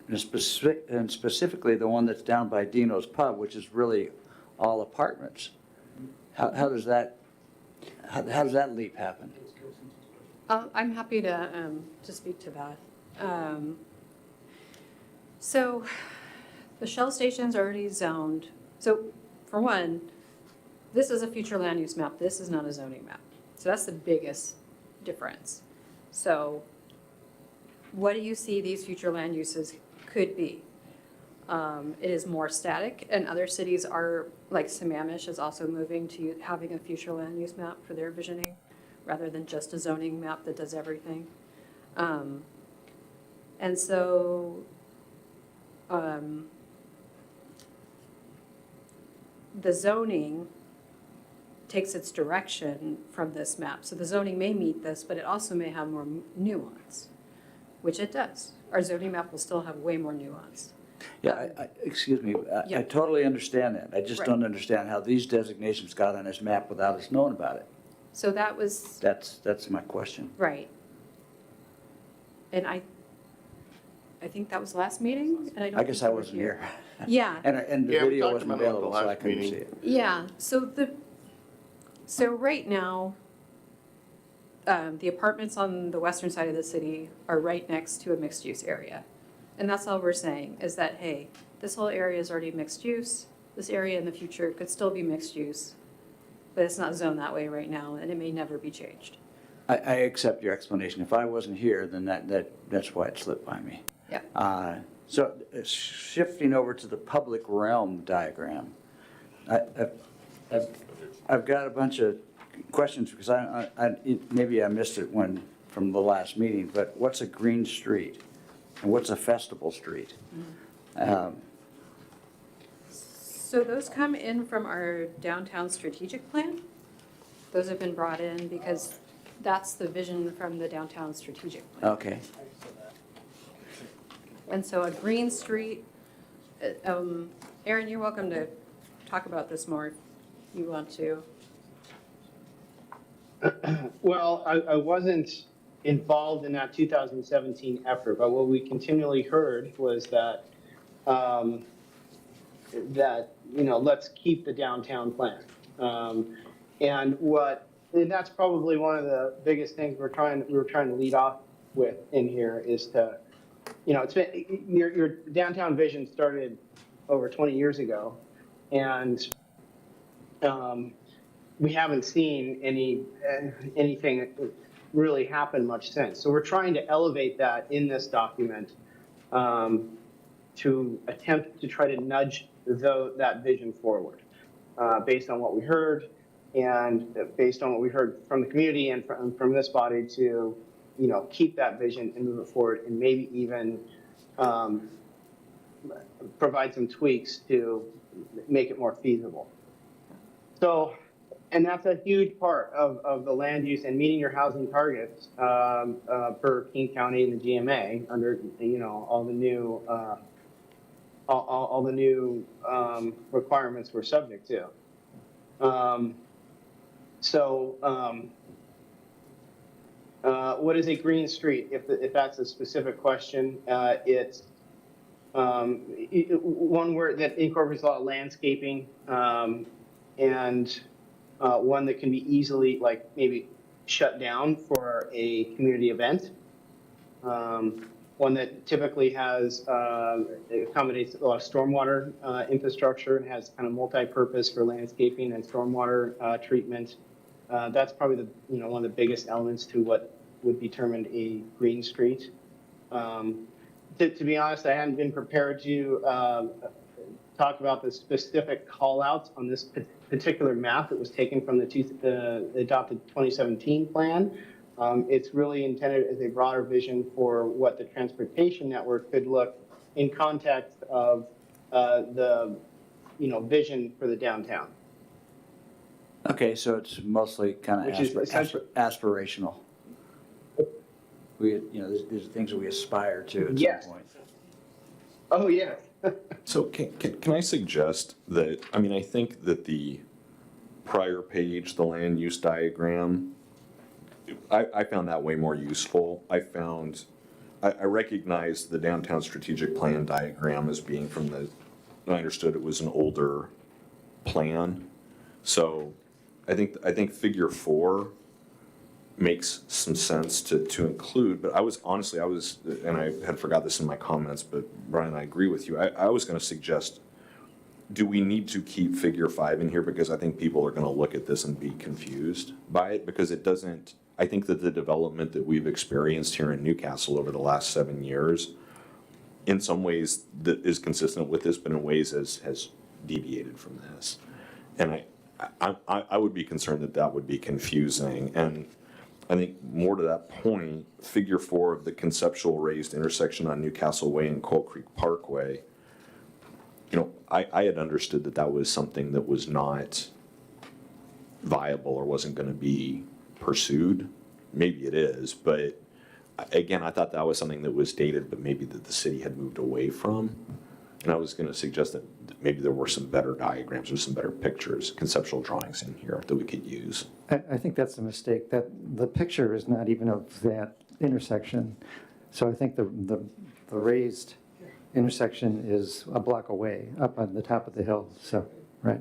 and specifically the one that's down by Dino's Pub, which is really all apartments. How does that leap happen? I'm happy to speak to that. So the Shell station's already zoned. So for one, this is a future land use map. This is not a zoning map. So that's the biggest difference. So what do you see these future land uses could be? It is more static, and other cities are, like Sammamish is also moving to having a future land use map for their visioning, rather than just a zoning map that does everything. And so the zoning takes its direction from this map. So the zoning may meet this, but it also may have more nuance, which it does. Our zoning map will still have way more nuance. Yeah, excuse me, Yeah. I totally understand that. I just Right. don't understand how these designations got on this map without us knowing about it. So that was, That's my question. right. And I think that was last meeting, and I don't I think guess you I were wasn't here. Yeah, And the Yeah, we video talked wasn't about it at the available, so I last couldn't meeting. see it. yeah, so right now, the apartments on the western side of the city are right next to a mixed-use area. And that's all we're saying, is that, hey, this whole area is already mixed use, this area in the future could still be mixed use, but it's not zoned that way right now, and it may never be changed. I accept your explanation. If I wasn't here, then that's why it slipped by me. Yeah. So shifting over to the public realm diagram, I've got a bunch of questions because maybe I missed it from the last meeting, but what's a green street? And what's a festival street? So those come in from our downtown strategic plan. Those have been brought in because that's the vision from the downtown strategic plan. Okay. And so a green street, Aaron, you're welcome to talk about this more if you want to. Well, I wasn't involved in that 2017 effort, but what we continually heard was that, let's keep the downtown plan. And that's probably one of the biggest things we were trying to lead off with in here is to, it's been, your downtown vision started over 20 years ago, and we haven't seen anything really happen much since. So we're trying to elevate that in this document to attempt to try to nudge that vision forward based on what we heard and based on what we heard from the community and from this body to, keep that vision and move it forward and maybe even provide some tweaks to make it more feasible. So, and that's a huge part of the land use and meeting your housing targets per King County and the GMA under, all the new requirements we're subject to. What is a green street? If that's a specific question, it's one word that incorporates a lot of landscaping and one that can be easily maybe shut down for a community event. One that typically accommodates a lot of stormwater infrastructure and has kind of multi-purpose for landscaping and stormwater treatment. That's probably one of the biggest elements to what would be determined a green street. To be honest, I hadn't been prepared to talk about the specific call-outs on this particular map that was taken from the adopted 2017 plan. It's really intended as a broader vision for what the transportation network could look in context of the vision for the downtown. Okay, so it's mostly kind Which of is essentially- aspirational. These are things that we aspire to at Yes. some point. Oh, yeah. So can I suggest that, I think that the prior page, the land use diagram, I found that way more useful. I recognized the downtown strategic plan diagram as being I understood it was an older plan. So I think figure 4 makes some sense to include, but I was, and I had forgot this in my comments, but Brian, I agree with you. I was gonna suggest, do we need to keep figure 5 in here? Because I think people are gonna look at this and be confused by it, because it doesn't, I think that the development that we've experienced here in Newcastle over the last 7 years, in some ways that is consistent with this, but in ways has deviated from this. And I would be concerned that would be confusing. And I think more to that point, figure 4 of the conceptual raised intersection on Newcastle Way and Coal Creek Parkway, I had understood that was something that was not viable or wasn't going to be pursued. Maybe it is, but again, I thought that was something that was dated, but maybe that the city had moved away from. And I was going to suggest that maybe there were some better diagrams or some better pictures, conceptual drawings in here that we could use. I think that's a mistake, that the picture is not even of that intersection. So I think the raised intersection is a block away, up on the top of the hill, so, right.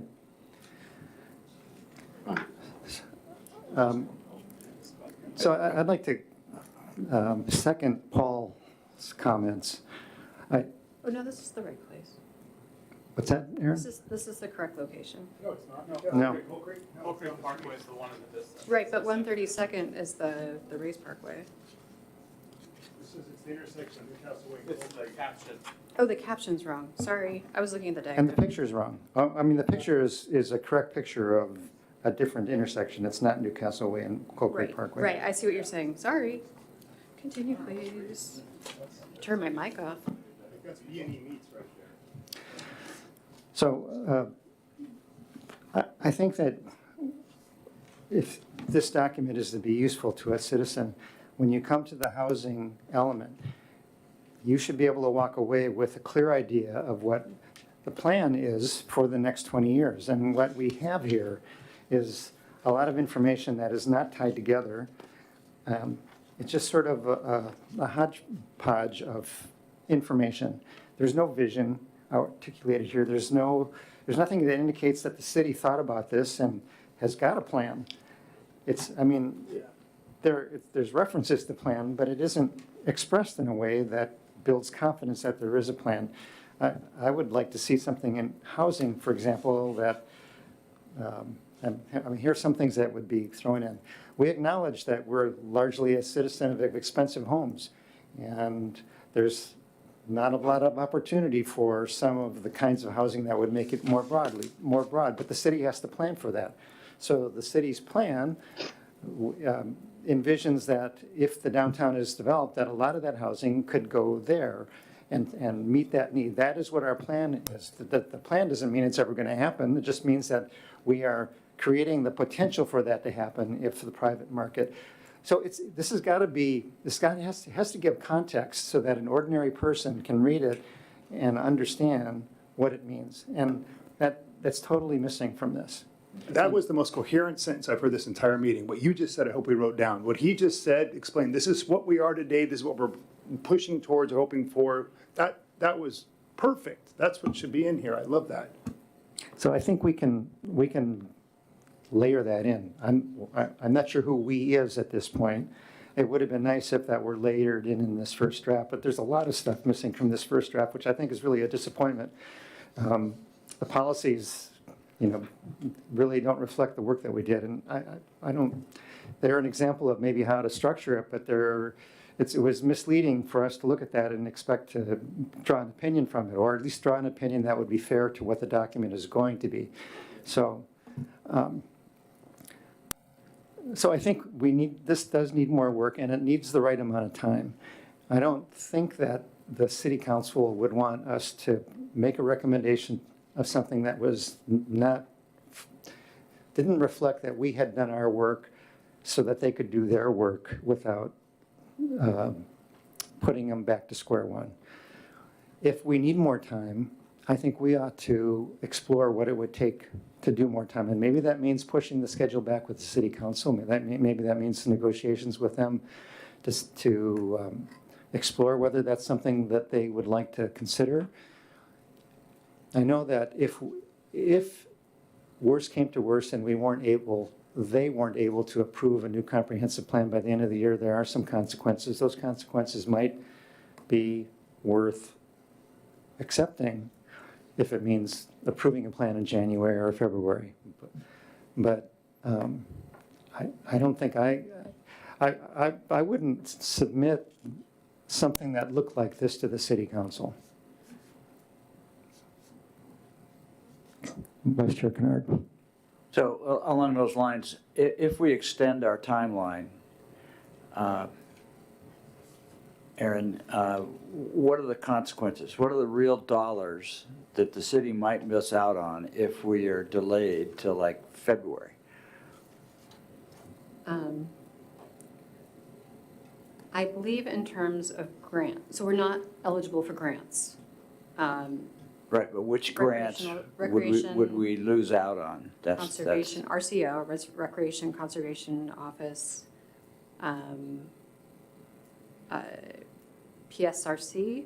So I'd like to second Paul's comments. Oh, no, this is the right place. What's that, Aaron? This is the correct location. No. Oak Creek Parkway is the one in the distance. Right, but 132nd is the Race Parkway. This is the intersection of Newcastle Way. It's the caption. Oh, the caption's wrong. Sorry, I was looking at the And the diagram. picture's wrong. I mean, the picture is a correct picture of a different intersection. It's not Newcastle Way and Cold Creek Right, Parkway. right, I see what you're saying. Sorry. Continue, please. Turn my mic off. That's B&E meets right there. So I think that if this document is to be useful to a citizen, when you come to the housing element, you should be able to walk away with a clear idea of what the plan is for the next 20 years. And what we have here is a lot of information that is not tied together. It's just sort of a hodgepodge of information. There's no vision articulated here. There's nothing that indicates that the city thought about this and has got a plan. There's references to plan, but it isn't expressed in a way that builds confidence that there is a plan. I would like to see something in housing, for example, that, here's some things that would be thrown in. We acknowledge that we're largely a citizen of expensive homes, and there's not a lot of opportunity for some of the kinds of housing that would make it more broad, but the city has to plan for that. So the city's plan envisions that if the downtown is developed, that a lot of that housing could go there and meet that need. That is what our plan is. The plan doesn't mean it's ever going to happen. It just means that we are creating the potential for that to happen if the private market. So this has to give context so that an ordinary person can read it and understand what it means. And that's totally missing from this. That was the most coherent sentence I've heard this entire meeting. What you just said, I hope we wrote down. What he just said, explained, this is what we are today, this is what we're pushing towards or hoping for. That was perfect. That's what should be in here. I love that. So I think we can layer that in. I'm not sure who "we" is at this point. It would have been nice if that were layered in this first draft, but there's a lot of stuff missing from this first draft, which I think is really a disappointment. The policies, really don't reflect the work that we did, and they're an example of maybe how to structure it, but it was misleading for us to look at that and expect to draw an opinion from it, or at least draw an opinion that would be fair to what the document is going to be. So I think this does need more work, and it needs the right amount of time. I don't think that the city council would want us to make a recommendation of something that was didn't reflect that we had done our work so that they could do their work without putting them back to square one. If we need more time, I think we ought to explore what it would take to do more time. And maybe that means pushing the schedule back with the city council. Maybe that means negotiations with them to explore whether that's something that they would like to consider. I know that if worse came to worse and they weren't able to approve a new comprehensive plan by the end of the year, there are some consequences. Those consequences might be worth accepting if it means approving a plan in January or February. But I don't think I wouldn't submit something that looked like this to the city council. Vice Chair Kennard. So along those lines, if we extend our timeline, Aaron, what are the consequences? What are the real dollars that the city might miss out on if we are delayed till like February? I believe in terms of grants, so we're not eligible for grants. Right, but which grants Recreation- would we lose out on? Conservation, RCO, Recreation Conservation Office. PSRC,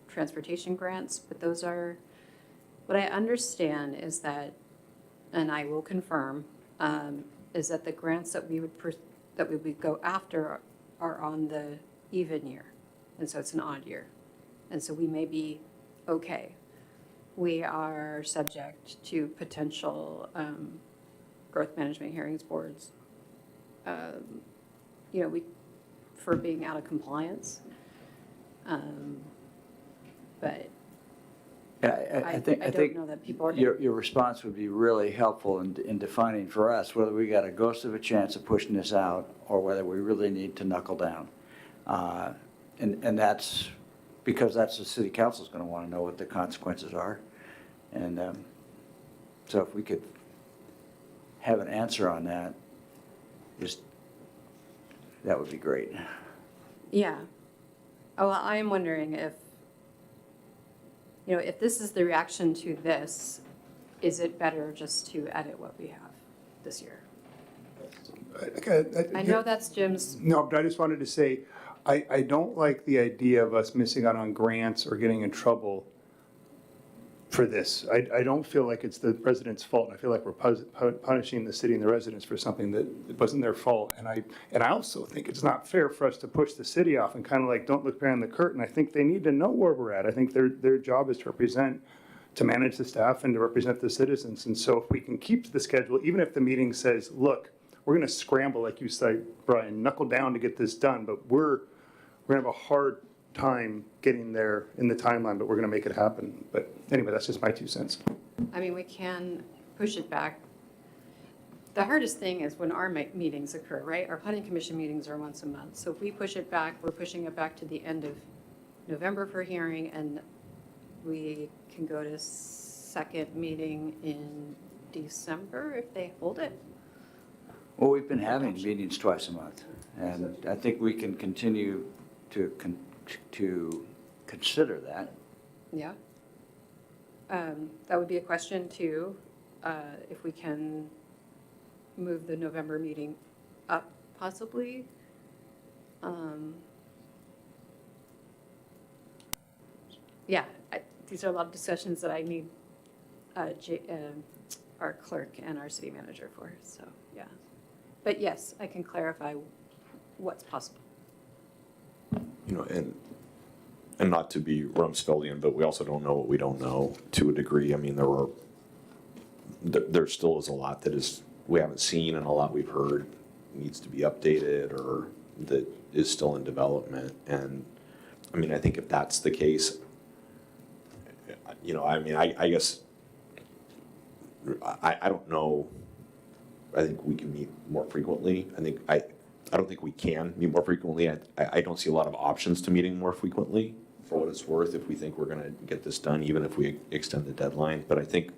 transportation grants, but those are, what I understand is that, and I will confirm, is that the grants that we would go after are on the even year. And so it's an odd year. And so we may be okay. We are subject to potential growth management hearings boards, for being out of compliance. But Yeah, I think, I don't know that people are. your response would be really helpful in defining for us whether we got a ghost of a chance of pushing this out or whether we really need to knuckle down. And that's because that's the city council's going to want to know what the consequences are. And so if we could have an answer on that, that would be great. Yeah. Oh, well, I am wondering if this is the reaction to this, is it better just to edit what we have this year? I know that's Jim's. No, but I just wanted to say, I don't like the idea of us missing out on grants or getting in trouble for this. I don't feel like it's the residents' fault. I feel like we're punishing the city and the residents for something that wasn't their fault. And I also think it's not fair for us to push the city off and kind of like, don't look behind the curtain. I think they need to know where we're at. I think their job is to manage the staff and to represent the citizens. And so if we can keep the schedule, even if the meeting says, look, we're going to scramble, like you said, Brian, knuckle down to get this done, but we're going to have a hard time getting there in the timeline, but we're going to make it happen. But anyway, that's just my 2 cents. I mean, we can push it back. The hardest thing is when our meetings occur, right? Our planning commission meetings are once a month. So if we push it back, we're pushing it back to the end of November for hearing, and we can go to second meeting in December if they hold it. Well, we've been having meetings twice a month, and I think we can continue to consider that. Yeah. That would be a question too, if we can move the November meeting up possibly. Yeah, these are a lot of discussions that I need our clerk and our city manager for, so, yeah. But yes, I can clarify what's possible. And not to be Rumsfeldian, but we also don't know what we don't know to a degree. I mean, there still is a lot that we haven't seen and a lot we've heard needs to be updated or that is still in development. And I mean, I think if that's the case, I guess, I don't know. I think we can meet more frequently. I don't think we can meet more frequently. I don't see a lot of options to meeting more frequently, for what it's worth, if we think we're going to get this done, even if we extend the deadline. But I think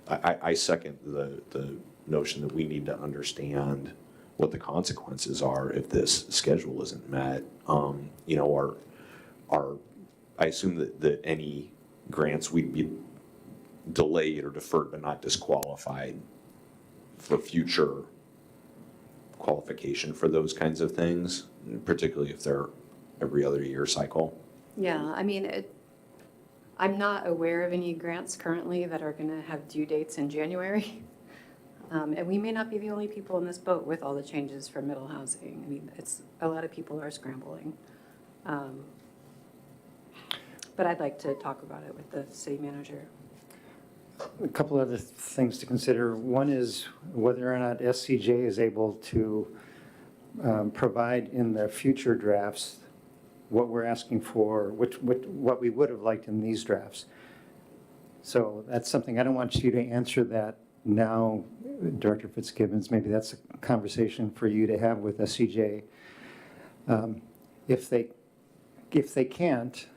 I second the notion that we need to understand what the consequences are if this schedule isn't met. I assume that any grants would be delayed or deferred, but not disqualified for future qualification for those kinds of things, particularly if they're every other year cycle. Yeah, I mean, I'm not aware of any grants currently that are going to have due dates in January. And we may not be the only people in this boat with all the changes for middle housing. I mean, a lot of people are scrambling. But I'd like to talk about it with the city manager. A couple other things to consider. One is whether or not SCJ is able to provide in the future drafts what we're asking for, what we would have liked in these drafts. So that's something, I don't want you to answer that now, Director Fitzgibbons. Maybe that's a conversation for you to have with SCJ. If they can't,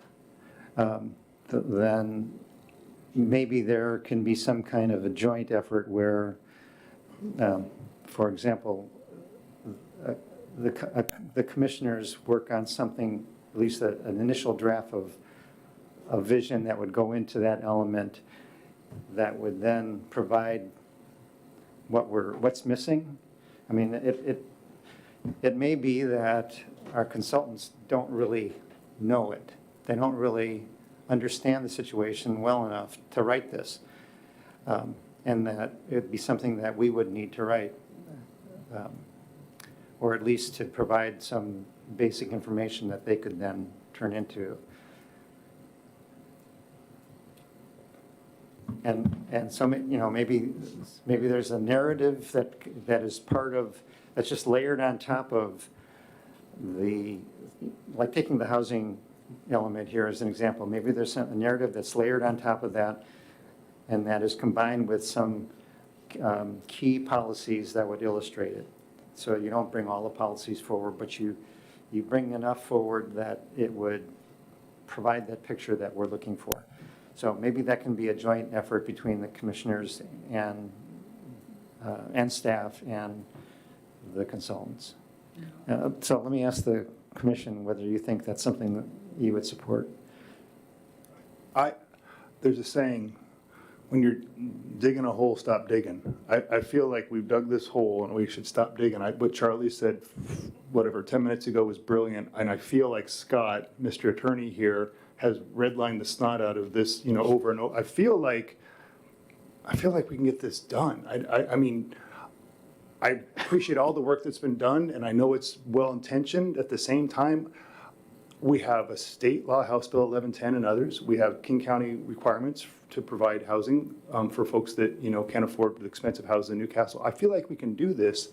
then maybe there can be some kind of a joint effort where, for example, the commissioners work on something, at least an initial draft of a vision that would go into that element that would then provide what's missing. I mean, it may be that our consultants don't really know it. They don't really understand the situation well enough to write this. And that it'd be something that we would need to write, or at least to provide some basic information that they could then turn into. And so, maybe there's a narrative that is part of, that's just layered on top of like taking the housing element here as an example. Maybe there's a narrative that's layered on top of that, and that is combined with some key policies that would illustrate it. So you don't bring all the policies forward, but you bring enough forward that it would provide that picture that we're looking for. So maybe that can be a joint effort between the commissioners and staff and the consultants. So let me ask the commission whether you think that's something that you would support. There's a saying, when you're digging a hole, stop digging. I feel like we've dug this hole and we should stop digging. What Charlie said, 10 minutes ago was brilliant. And I feel like Scott, Mr. Attorney here, has redlined the snot out of this, over and over. I feel like we can get this done. I mean, I appreciate all the work that's been done, and I know it's well-intentioned. At the same time, we have a state law, House Bill 1110 and others. We have King County requirements to provide housing for folks that, can't afford the expensive housing in Newcastle. I feel like we can do this.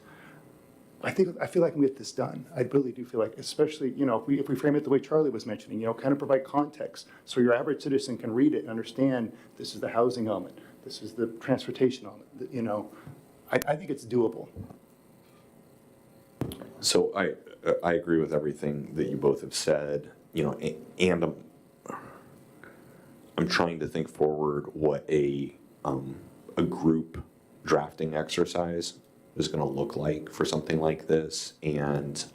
I feel like we can get this done. I really do feel like, especially, if we frame it the way Charlie was mentioning, kind of provide context so your average citizen can read it and understand this is the housing element, this is the transportation element, I think it's doable. So I agree with everything that you both have said, and I'm trying to think forward what a group drafting exercise is going to look like for something like this, and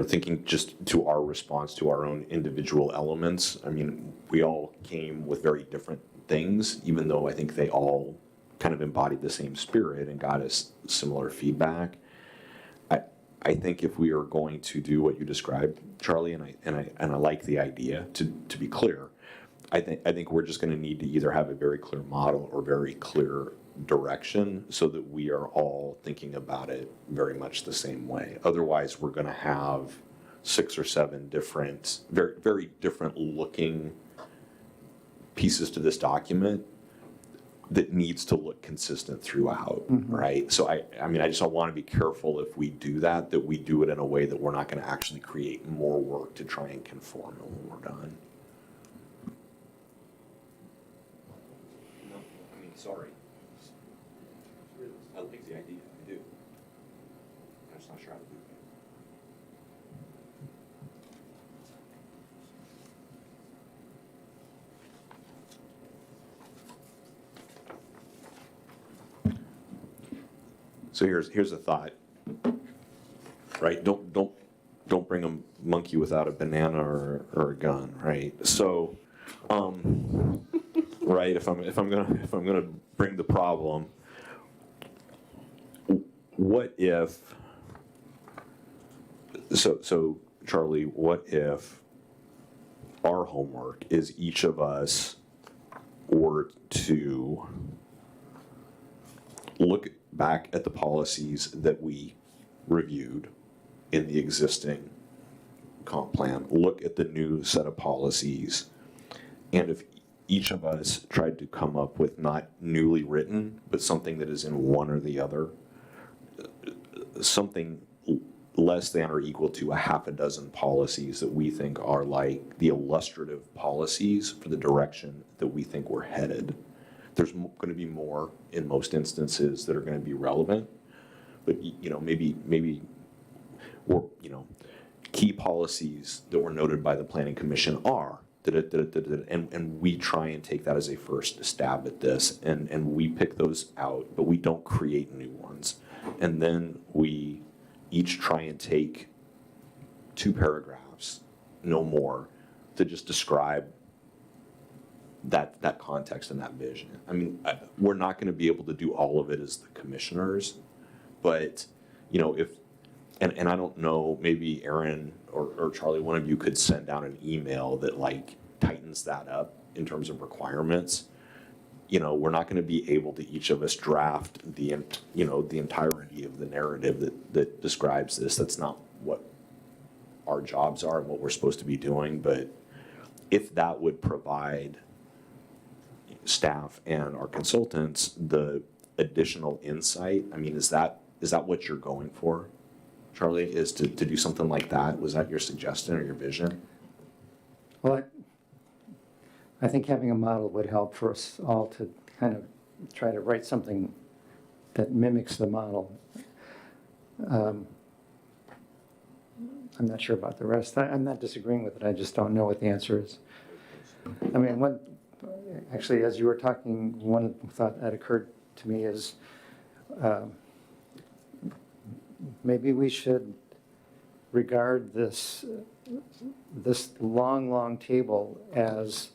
thinking just to our response to our own individual elements. I mean, we all came with very different things, even though I think they all kind of embodied the same spirit and got us similar feedback. I think if we are going to do what you described, Charlie, and I like the idea, to be clear, I think we're just going to need to either have a very clear model or very clear direction so that we are all thinking about it very much the same way. Otherwise, we're going to have 6 or 7 different, very, very different looking pieces to this document that needs to look consistent throughout, right? So I mean, I just want to be careful if we do that we do it in a way that we're not going to actually create more work to try and conform it when we're done. No, I mean, sorry. I like the idea, I do. I'm just not sure how to do it. So here's a thought, right? Don't bring a monkey without a banana or a gun, right? So, right? If I'm gonna bring the problem, what if? So Charlie, what if our homework is each of us were to look back at the policies that we reviewed in the existing comp plan, look at the new set of policies, and if each of us tried to come up with not newly written, but something that is in one or the other, something less than or equal to a half a dozen policies that we think are like the illustrative policies for the direction that we think we're headed. There's going to be more in most instances that are going to be relevant, but maybe or key policies that were noted by the Planning Commission are and we try and take that as a first stab at this, and we pick those out, but we don't create new ones, and then we each try and take 2 paragraphs, no more, to just describe that context and that vision. I mean, we're not going to be able to do all of it as the commissioners, but if and I don't know, maybe Aaron or Charlie, one of you could send out an email that like tightens that up in terms of requirements. You know, we're not gonna be able to each of us draft the, you know, the entirety of the narrative that describes this. That's not what our jobs are and what we're supposed to be doing, but if that would provide staff and our consultants the additional insight, I mean, is that what you're going for, Charlie, is to do something like that? Was that your suggestion or your vision? Well, I think having a model would help for us all to kind of try to write something that mimics the model. I'm not sure about the rest. I'm not disagreeing with it, I just don't know what the answer is. I mean, actually, as you were talking, one thought that occurred to me is maybe we should regard this long table as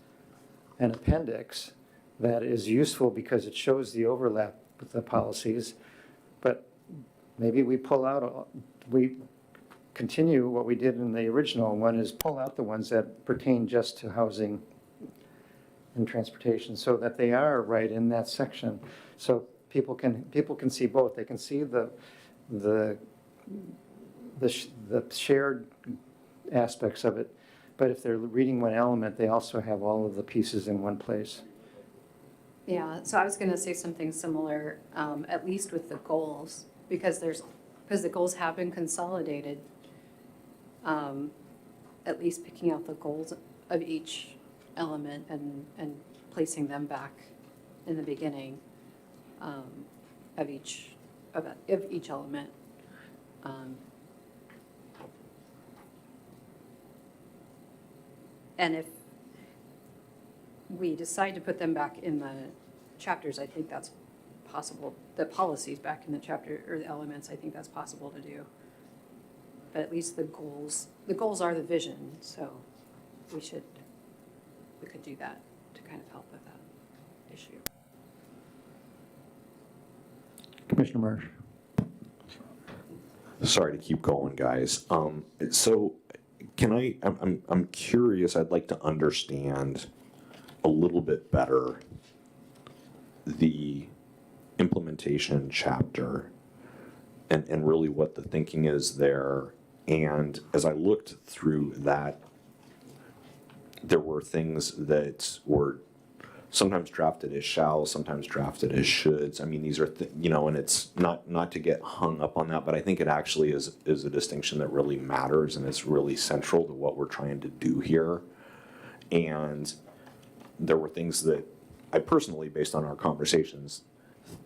an appendix that is useful because it shows the overlap with the policies, but maybe we we continue what we did in the original one, is pull out the ones that pertain just to housing and transportation, so that they are right in that section. So people can see both. They can see the shared aspects of it, but if they're reading one element, they also have all of the pieces in one place. Yeah, so I was gonna say something similar, at least with the goals, because the goals have been consolidated. At least picking out the goals of each element and placing them back in the beginning of each element. And if we decide to put them back in the chapters, I think that's possible. The policies back in the chapter, or the elements, I think that's possible to do. But at least the goals are the vision, so we could do that to kind of help with that issue. Commissioner Marsh. Sorry to keep going, guys. So I'm curious, I'd like to understand a little bit better the implementation chapter and really what the thinking is there. And as I looked through that, there were things that were sometimes drafted as shall, sometimes drafted as shoulds. I mean, these are, and it's not to get hung up on that, but I think it actually is a distinction that really matters, and it's really central to what we're trying to do here. And there were things that I personally, based on our conversations,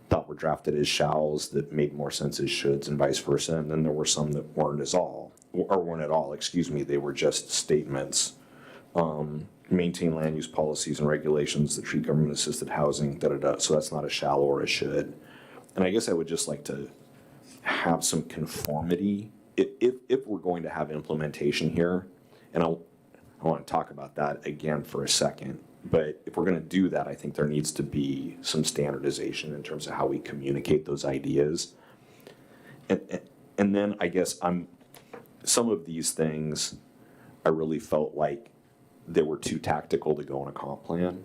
thought were drafted as shalls that made more sense as shoulds, and vice versa. And then there were some that weren't at all. They were just statements. Maintain land use policies and regulations that treat government-assisted housing, so that's not a shall or a should. And I guess I would just like to have some conformity, if we're going to have implementation here, and I want to talk about that again for a second, but if we're going to do that, I think there needs to be some standardization in terms of how we communicate those ideas. And then I guess some of these things, I really felt like they were too tactical to go in a comp plan.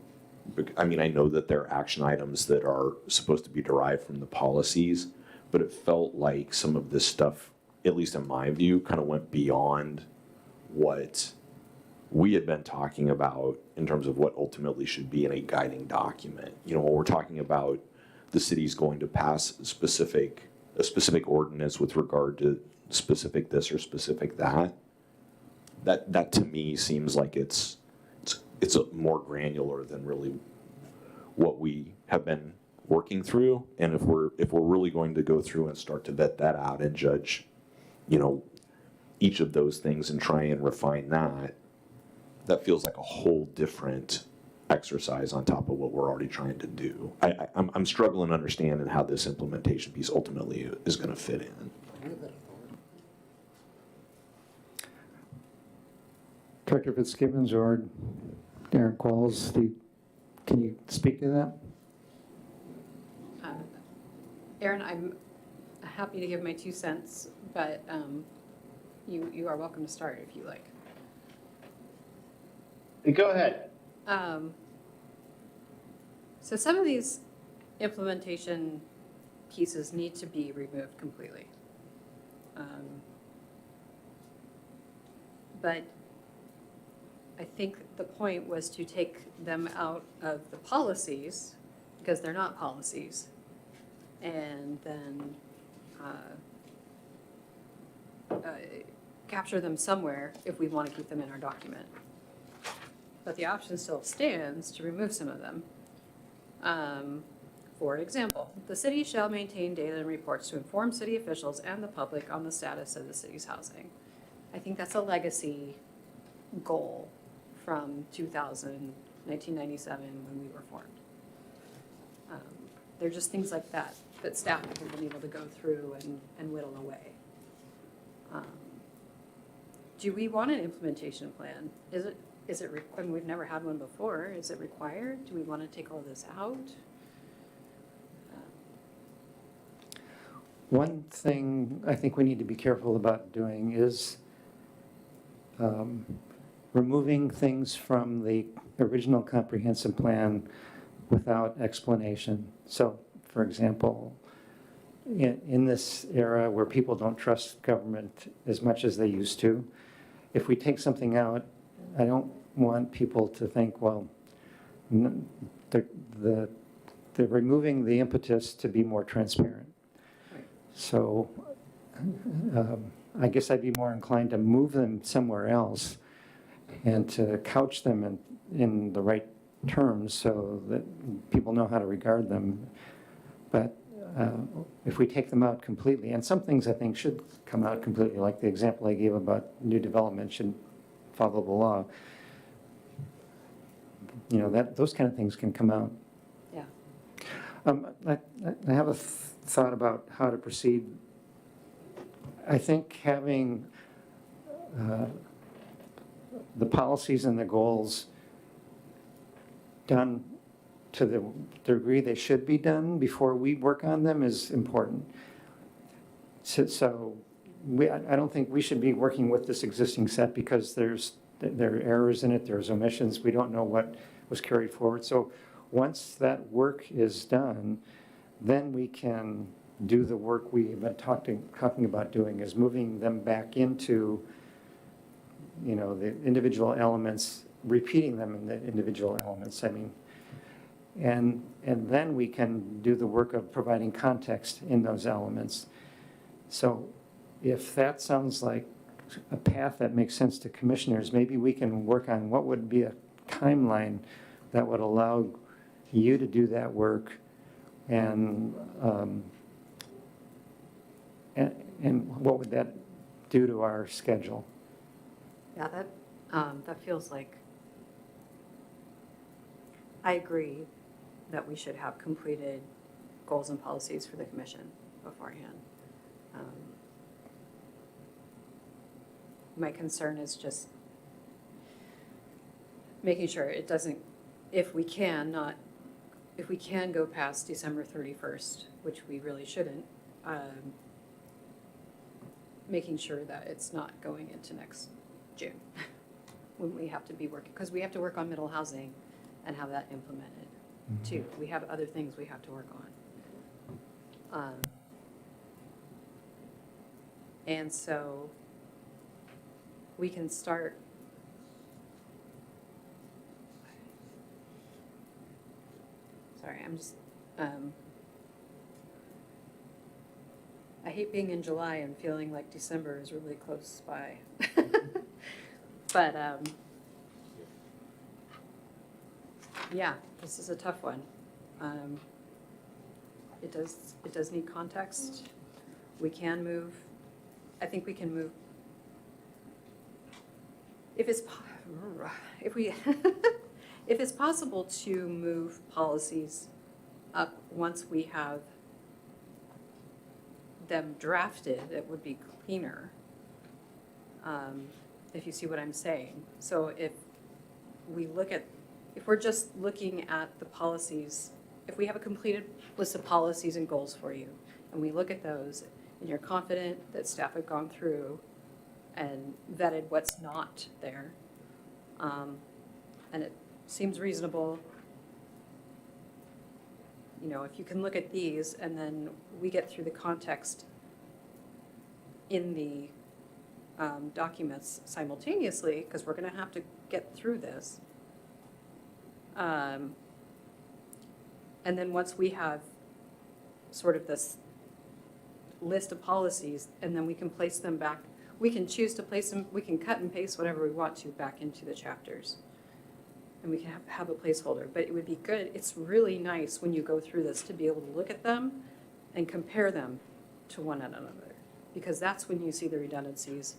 I mean, I know that there are action items that are supposed to be derived from the policies, but it felt like some of this stuff, at least in my view, kind of went beyond what we had been talking about in terms of what ultimately should be in a guiding document. When we're talking about the city's going to pass a specific ordinance with regard to specific this or specific that to me seems like it's more granular than really what we have been working through. And if we're really going to go through and start to vet that out and judge, each of those things and try and refine that feels like a whole different exercise on top of what we're already trying to do. I'm struggling understanding how this implementation piece ultimately is going to fit in. Director Fitzgibbons or Darren Qualls, can you speak to that? Aaron, I happy to give my 2 cents, but you are welcome to start if you like. Go ahead. So some of these implementation pieces need to be removed completely. But I think the point was to take them out of the policies, because they're not policies, and then capture them somewhere if we want to keep them in our document. But the option still stands to remove some of them. For example, the city shall maintain data and reports to inform city officials and the public on the status of the city's housing. I think that's a legacy goal from 1997, when we were formed. They're just things like that staff have been able to go through and whittle away. Do we want an implementation plan? I mean, we've never had one before. Is it required? Do we want to take all this out? One thing I think we need to be careful about doing is removing things from the original comprehensive plan without explanation. So, for example, in this era where people don't trust government as much as they used to, if we take something out, I don't want people to think, well, they're removing the impetus to be more transparent. So I guess I'd be more inclined to move them somewhere else and to couch them in the right terms so that people know how to regard them. But if we take them out completely, and some things I think should come out completely, like the example I gave about new development should follow the law. You know, those kind of things can come out. Yeah. I have a thought about how to proceed. I think having the policies and the goals done to the degree they should be done before we work on them is important. So I don't think we should be working with this existing set because there are errors in it, there's omissions, we don't know what was carried forward. So once that work is done, then we can do the work we've been talking about doing, is moving them back into, you know, the individual elements, repeating them in the individual elements. I mean, and then we can do the work of providing context in those elements. So if that sounds like a path that makes sense to commissioners, maybe we can work on what would be a timeline that would allow you to do that work, and what would that do to our schedule? Yeah, that feels like, I agree that we should have completed goals and policies for the commission beforehand. My concern is just making sure it doesn't, if we can go past December 31st, which we really shouldn't, making sure that it's not going into next June when we have to be working, because we have to work on middle housing and have that implemented too. We have other things we have to work on. And so we can start. Sorry, I'm just, I hate being in July and feeling like December is really close by. But, yeah, this is a tough one. It does need context. We can move, I think we can move, if it's possible to move policies up once we have them drafted, it would be cleaner, if you see what I'm saying. So if we're just looking at the policies, if we have a completed list of policies and goals for you, and we look at those, and you're confident that staff have gone through and vetted what's not there, and it seems reasonable, you know, if you can look at these and then we get through the context in the documents simultaneously, because we're going to have to get through this. And then once we have sort of this list of policies, and then we can place them back, we can choose to place them, we can cut and paste whatever we want to back into the chapters. And we can have a placeholder, but it would be good, it's really nice when you go through this to be able to look at them and compare them to one another, because that's when you see the redundancies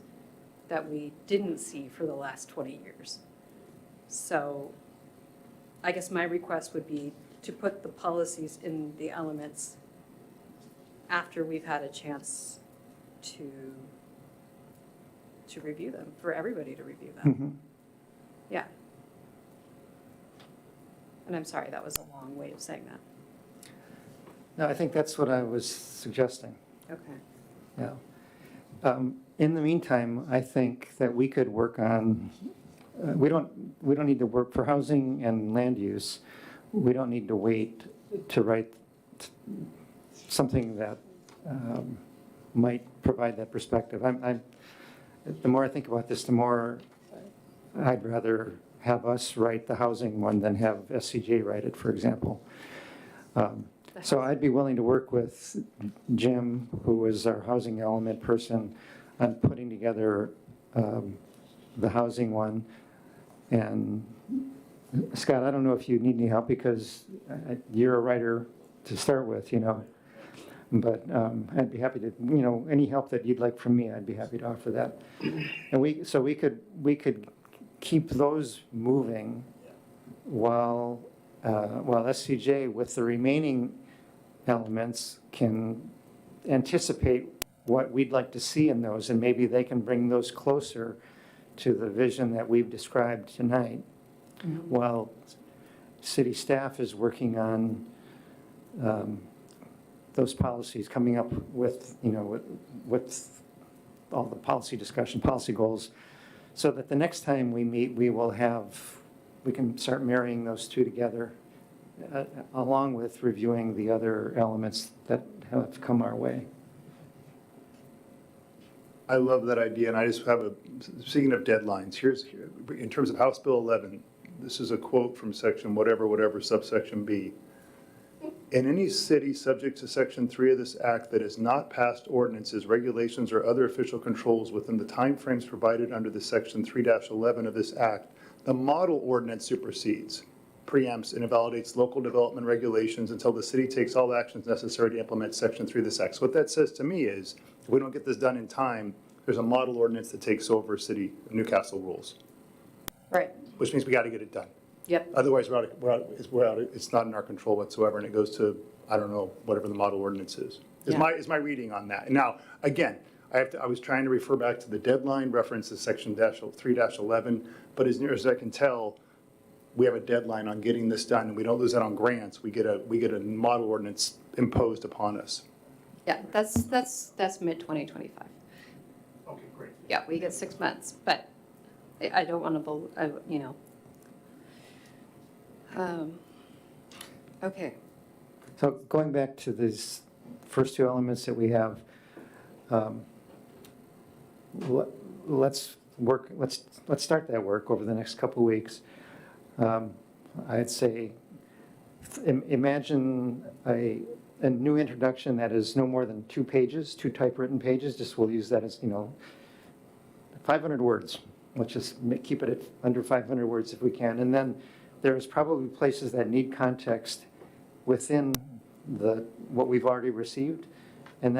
that we didn't see for the last 20 years. So I guess my request would be to put the policies in the elements after we've had a chance to review them, for everybody to review them. Mhm. Yeah. And I'm sorry, that was a long way of saying that. No, I think that's what I was suggesting. Okay. Yeah. In the meantime, I think that we could work on, we don't need to work for housing and land use. We don't need to wait to write something that might provide that perspective. The more I think about this, the more I'd rather have us write the housing one than have SCJ write it, for example. So I'd be willing to work with Jim, who is our housing element person, on putting together the housing one. And Scott, I don't know if you need any help, because you're a writer to start with, you know. But I'd be happy to, you know, any help that you'd like from me, I'd be happy to offer that. And we could keep those moving while SCJ with the remaining elements can anticipate what we'd like to see in those, and maybe they can bring those closer to the vision that we've described tonight, while city staff is working on those policies, coming up with, you know, with all the policy discussion, policy goals, so that the next time we meet, we can start marrying those two together, along with reviewing the other elements that have come our way. I love that idea, and I just have speaking of deadlines, in terms of House Bill 11, this is a quote from section whatever, subsection B. In any city subject to section 3 of this act that has not passed ordinances, regulations, or other official controls within the timeframes provided under the section 3-11 of this act, the model ordinance supersedes, preempts, and invalidates local development regulations until the city takes all actions necessary to implement section 3 of this act. So what that says to me is, if we don't get this done in time, there's a model ordinance that takes over City of Newcastle rules, Right. which means we got to get it done. Yep. Otherwise, it's not in our control whatsoever, and it goes to, I don't know, whatever the model ordinance is. Is Yeah. my reading on that. And now, again, I was trying to refer back to the deadline reference to section 3-11, but as near as I can tell, we have a deadline on getting this done, and we don't lose that on grants. We get a model ordinance imposed upon us. Yeah, that's mid-2025. Okay, great. Yeah, we get 6 months, but I don't want to, you know. Okay. So going back to these first two elements that we have, let's start that work over the next couple of weeks. I'd say, imagine a new introduction that is no more than 2 pages, 2 typewritten pages. Just we'll use that as, you know, 500 words. Let's just keep it at under 500 words if we can. And then there's probably places that need context within what we've already received, and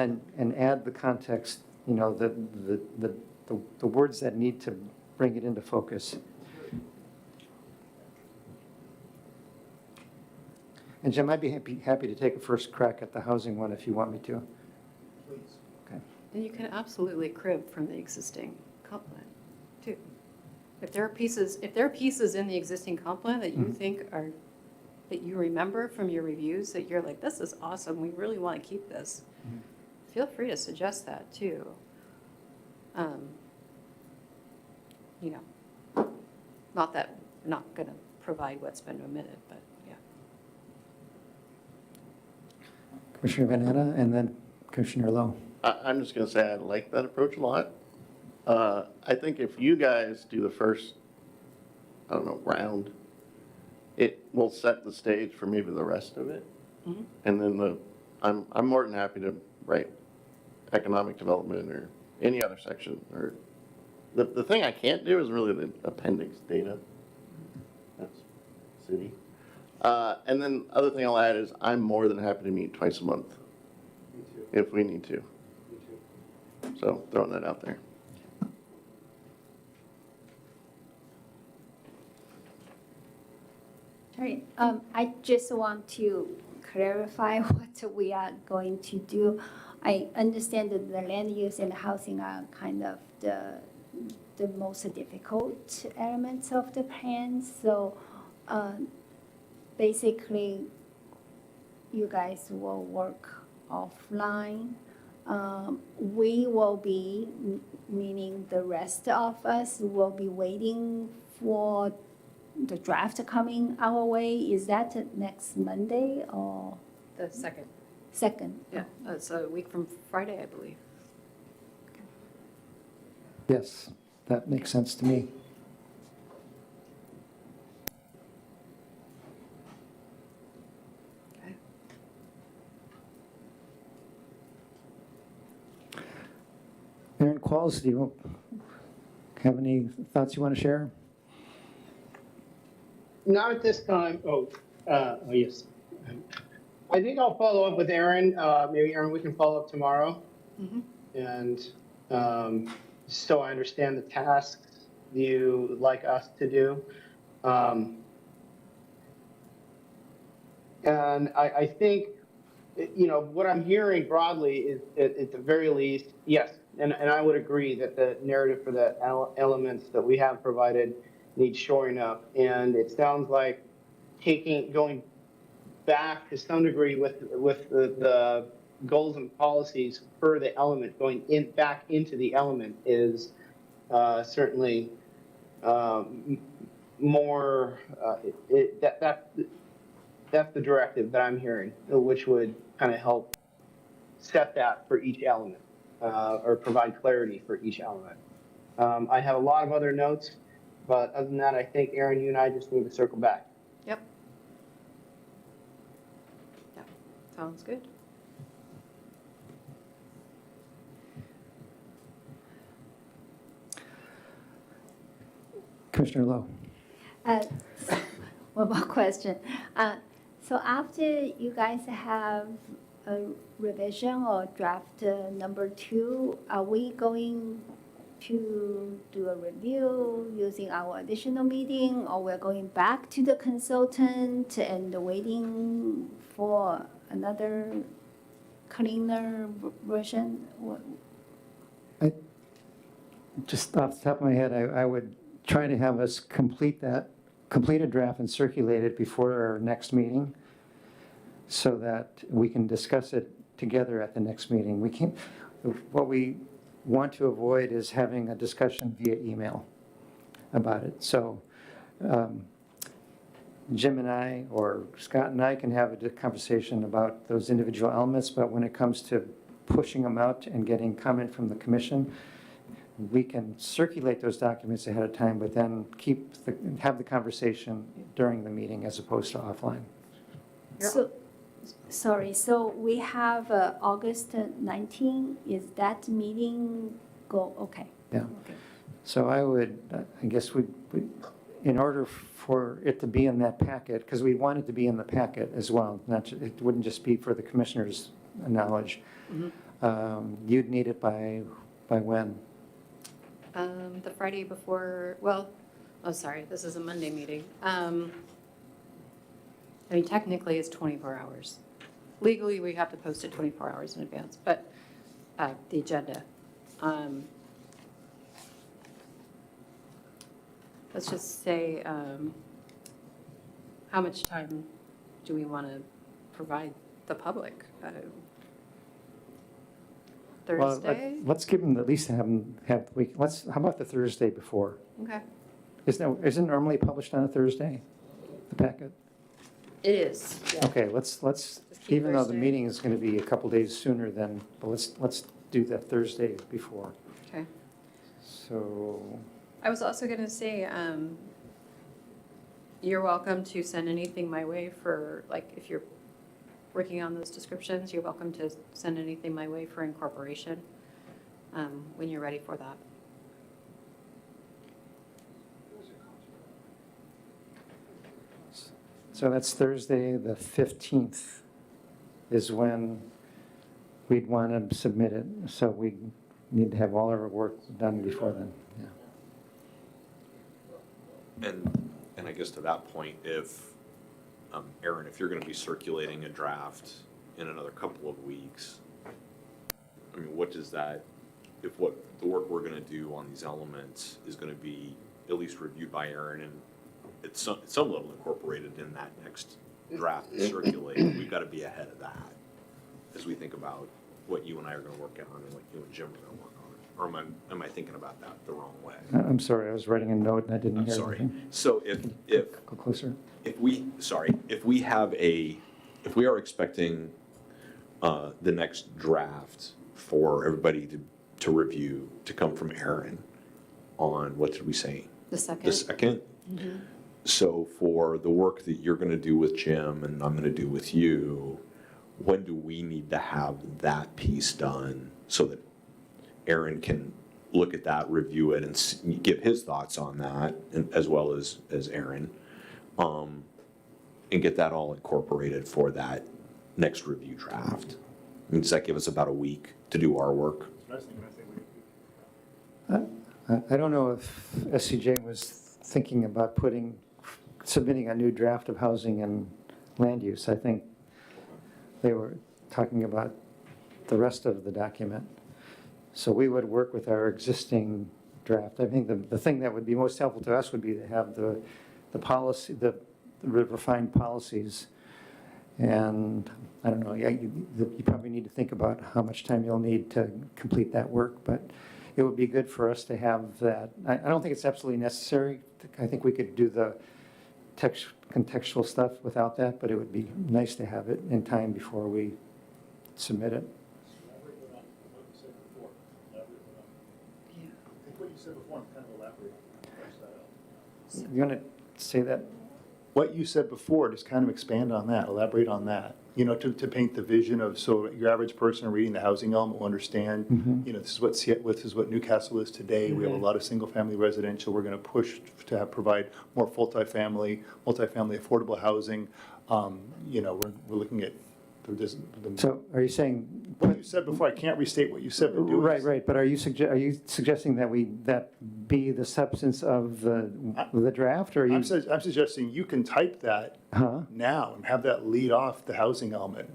add the context, you know, the words that need to bring it into focus. And Jim, I'd be happy to take a first crack at the housing one if you want me to. Please. Okay. And you can absolutely crib from the existing comp plan, too. If there are pieces in the existing comp plan that you think that you remember from your reviews, that you're like, this is awesome, we really want to keep this, feel free to suggest that too. You know, not that we're not going to provide what's been omitted, but yeah. Commissioner Vanetta, and then Commissioner Lowe. I'm just gonna say I like that approach a lot. I think if you guys do the first, I don't know, round, it will set the stage for maybe the rest of it. Mhm. And then I'm more than happy to write economic development or any other section, or the thing I can't do is really the appendix data. That's city. And then other thing I'll add is I'm more than happy to meet twice a month. Me too. If we need to. Me too. So throwing that out there. All right, I just want to clarify what we are going to do. I understand that the land use and housing are kind of the most difficult elements of the plan. So basically, you guys will work offline. We will be, meaning the rest of us will be waiting for the draft coming our way. Is that next Monday or The second, second? yeah, it's a week from Friday, I believe. Yes, that makes sense to me. Okay. Aaron Qualls, do you have any thoughts you want to share? Not at this time. Oh, yes. I think I'll follow up with Aaron. Maybe Aaron, we can follow up tomorrow. Mhm. And so I understand the tasks you would like us to do. And I think, you know, what I'm hearing broadly is at the very least, yes, and I would agree that the narrative for the elements that we have provided needs shoring up. And it sounds like going back to some degree with the goals and policies per the element, going back into the element is certainly more, that's the directive that I'm hearing, which would kind of help set that for each element, or provide clarity for each element. I have a lot of other notes, but other than that, I think, Aaron, you and I just need to circle back. Yep. Yep, sounds good. Commissioner Lowe. One more question. So after you guys have a revision or draft number 2, are we going to do a review using our additional meeting, or we're going back to the consultant and waiting for another cleaner version? Just off the top of my head, I would try to have us complete a draft and circulate it before our next meeting so that we can discuss it together at the next meeting. What we want to avoid is having a discussion via email about it. So Jim and I, or Scott and I, can have a conversation about those individual elements, but when it comes to pushing them out and getting comment from the commission, we can circulate those documents ahead of time, but then have the conversation during the meeting as opposed to offline. So, sorry, so we have August 19, is that meeting okay? Yeah. Okay. So I guess in order for it to be in that packet, because we want it to be in the packet as well, it wouldn't just be for the commissioner's knowledge. You'd need it by when? The Friday before, sorry, this is a Monday meeting. I mean, technically, it's 24 hours. Legally, we have to post it 24 hours in advance, but the agenda. Let's just say, how much time do we want to provide the public? Well, Thursday? let's give them, at least have them have the week, how about the Thursday before? Okay. Isn't it normally published on a Thursday, the packet? It is, yeah. Okay, let's, Just keep even though the Thursday. meeting is going to be a couple days sooner than, but let's do that Thursday before. Okay. So, I was also gonna say, you're welcome to send anything my way for, like, if you're working on those descriptions, you're welcome to send anything my way for incorporation, when you're ready for that. so that's Thursday, the 15th is when we'd want to submit it. So we need to have all our work done before then, yeah. And I guess to that point, if, Aaron, if you're gonna be circulating a draft in another couple of weeks, I mean, what does that, if what the work we're gonna do on these elements is gonna be at least reviewed by Aaron and at some level incorporated in that next draft that's circulated, we've gotta be ahead of that as we think about what you and I are gonna work on and what you and Jim are gonna work on. Or am I thinking about that the wrong way? I'm sorry, I was writing a note and I didn't I'm hear sorry. anything. So if Go closer. if we are expecting the next draft for everybody to review, to come from Aaron on, what did we say? The second? The second? So for the work that you're gonna do with Jim and I'm gonna do with you, when do we need to have that piece done so that Aaron can look at that, review it, and give his thoughts on that, and as well as Aaron, and get that all incorporated for that next review draft? I mean, does that give us about a week to do our work? I don't know if SCJ was thinking about submitting a new draft of housing and land use. I think they were talking about the rest of the document. So we would work with our existing draft. I think the thing that would be most helpful to us would be to have the policy, the refined policies. And I don't know, yeah, you probably need to think about how much time you'll need to complete that work, but it would be good for us to have that. I don't think it's absolutely necessary. I think we could do the contextual stuff without that, but it would be nice to have it in time before we submit it. Yeah. I think what you said before, I'm kind of elaborate on. You want to say that? What you said before, just kind of expand on that, elaborate on that. You know, to paint the vision of, so your average person reading the housing element will understand, you know, this is what Newcastle is today. We have a lot of single-family residential. We're going to push to provide more multifamily affordable housing. You know, we're looking at the So are you saying? what you said before. I can't restate what you said, but do it. Right, but are you suggesting that be the substance of the draft, or are you? I'm suggesting you can type that Huh? now and have that lead off the housing element.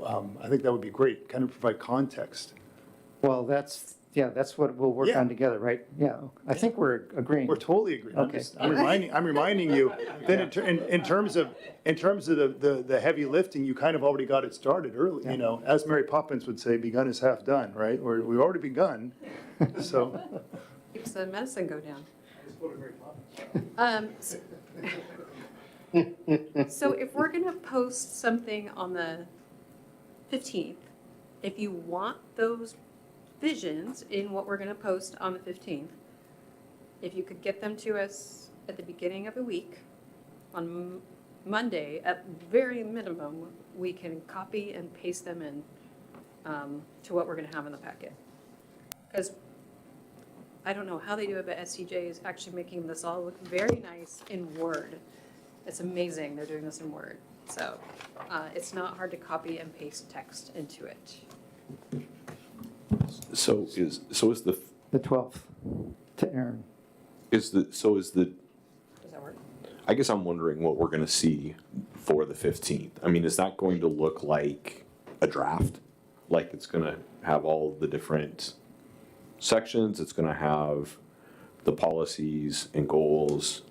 I think that would be great, kind of provide context. Well, that's what we'll work Yeah. on together, right? Yeah, I think we're agreeing. We're totally agreeing. Okay. I'm reminding you that in terms of the heavy lifting, you kind of already got it started early, you know. As Mary Poppins would say, begun is half done, right? We've already begun, so. Keeps the medicine go down. So so if we're gonna post something on the 15th, if you want those visions in what we're gonna post on the 15th, if you could get them to us at the beginning of the week, on Monday, at very minimum, we can copy and paste them in to what we're gonna have in the packet. Because I don't know how they do it, but SCJ is actually making this all look very nice in Word. It's amazing, they're doing this in Word. So it's not hard to copy and paste text into it. So is the, The 12th, to Aaron. Does that work? I guess I'm wondering what we're gonna see for the 15th. I mean, is that going to look like a draft? Like it's gonna have all the different sections, it's gonna have the policies and goals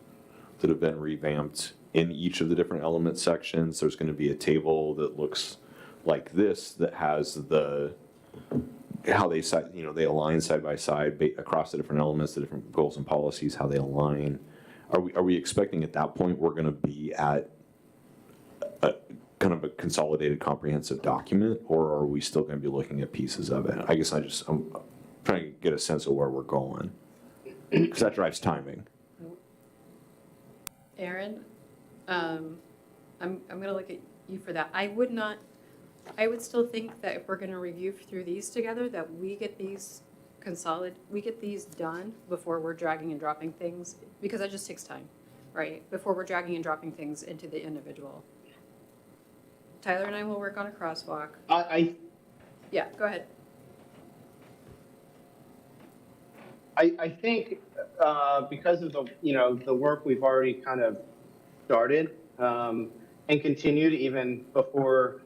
that have been revamped in each of the different element sections. There's gonna be a table that looks like this, that has the how they they align side by side across the different elements, the different goals and policies, how they align. Are we expecting at that point we're going to be at a kind of a consolidated, comprehensive document, or are we still going to be looking at pieces of it? I guess I'm trying to get a sense of where we're going, because that drives timing. Aaron, I'm gonna look at you for that. I would still think that if we're gonna review through these together, that we get these we get these done before we're dragging and dropping things, because that just takes time, right? Before we're dragging and dropping things into the individual. Tyler and I will work on a crosswalk. Yeah, go ahead. I think because of the work we've already kind of started and continued even before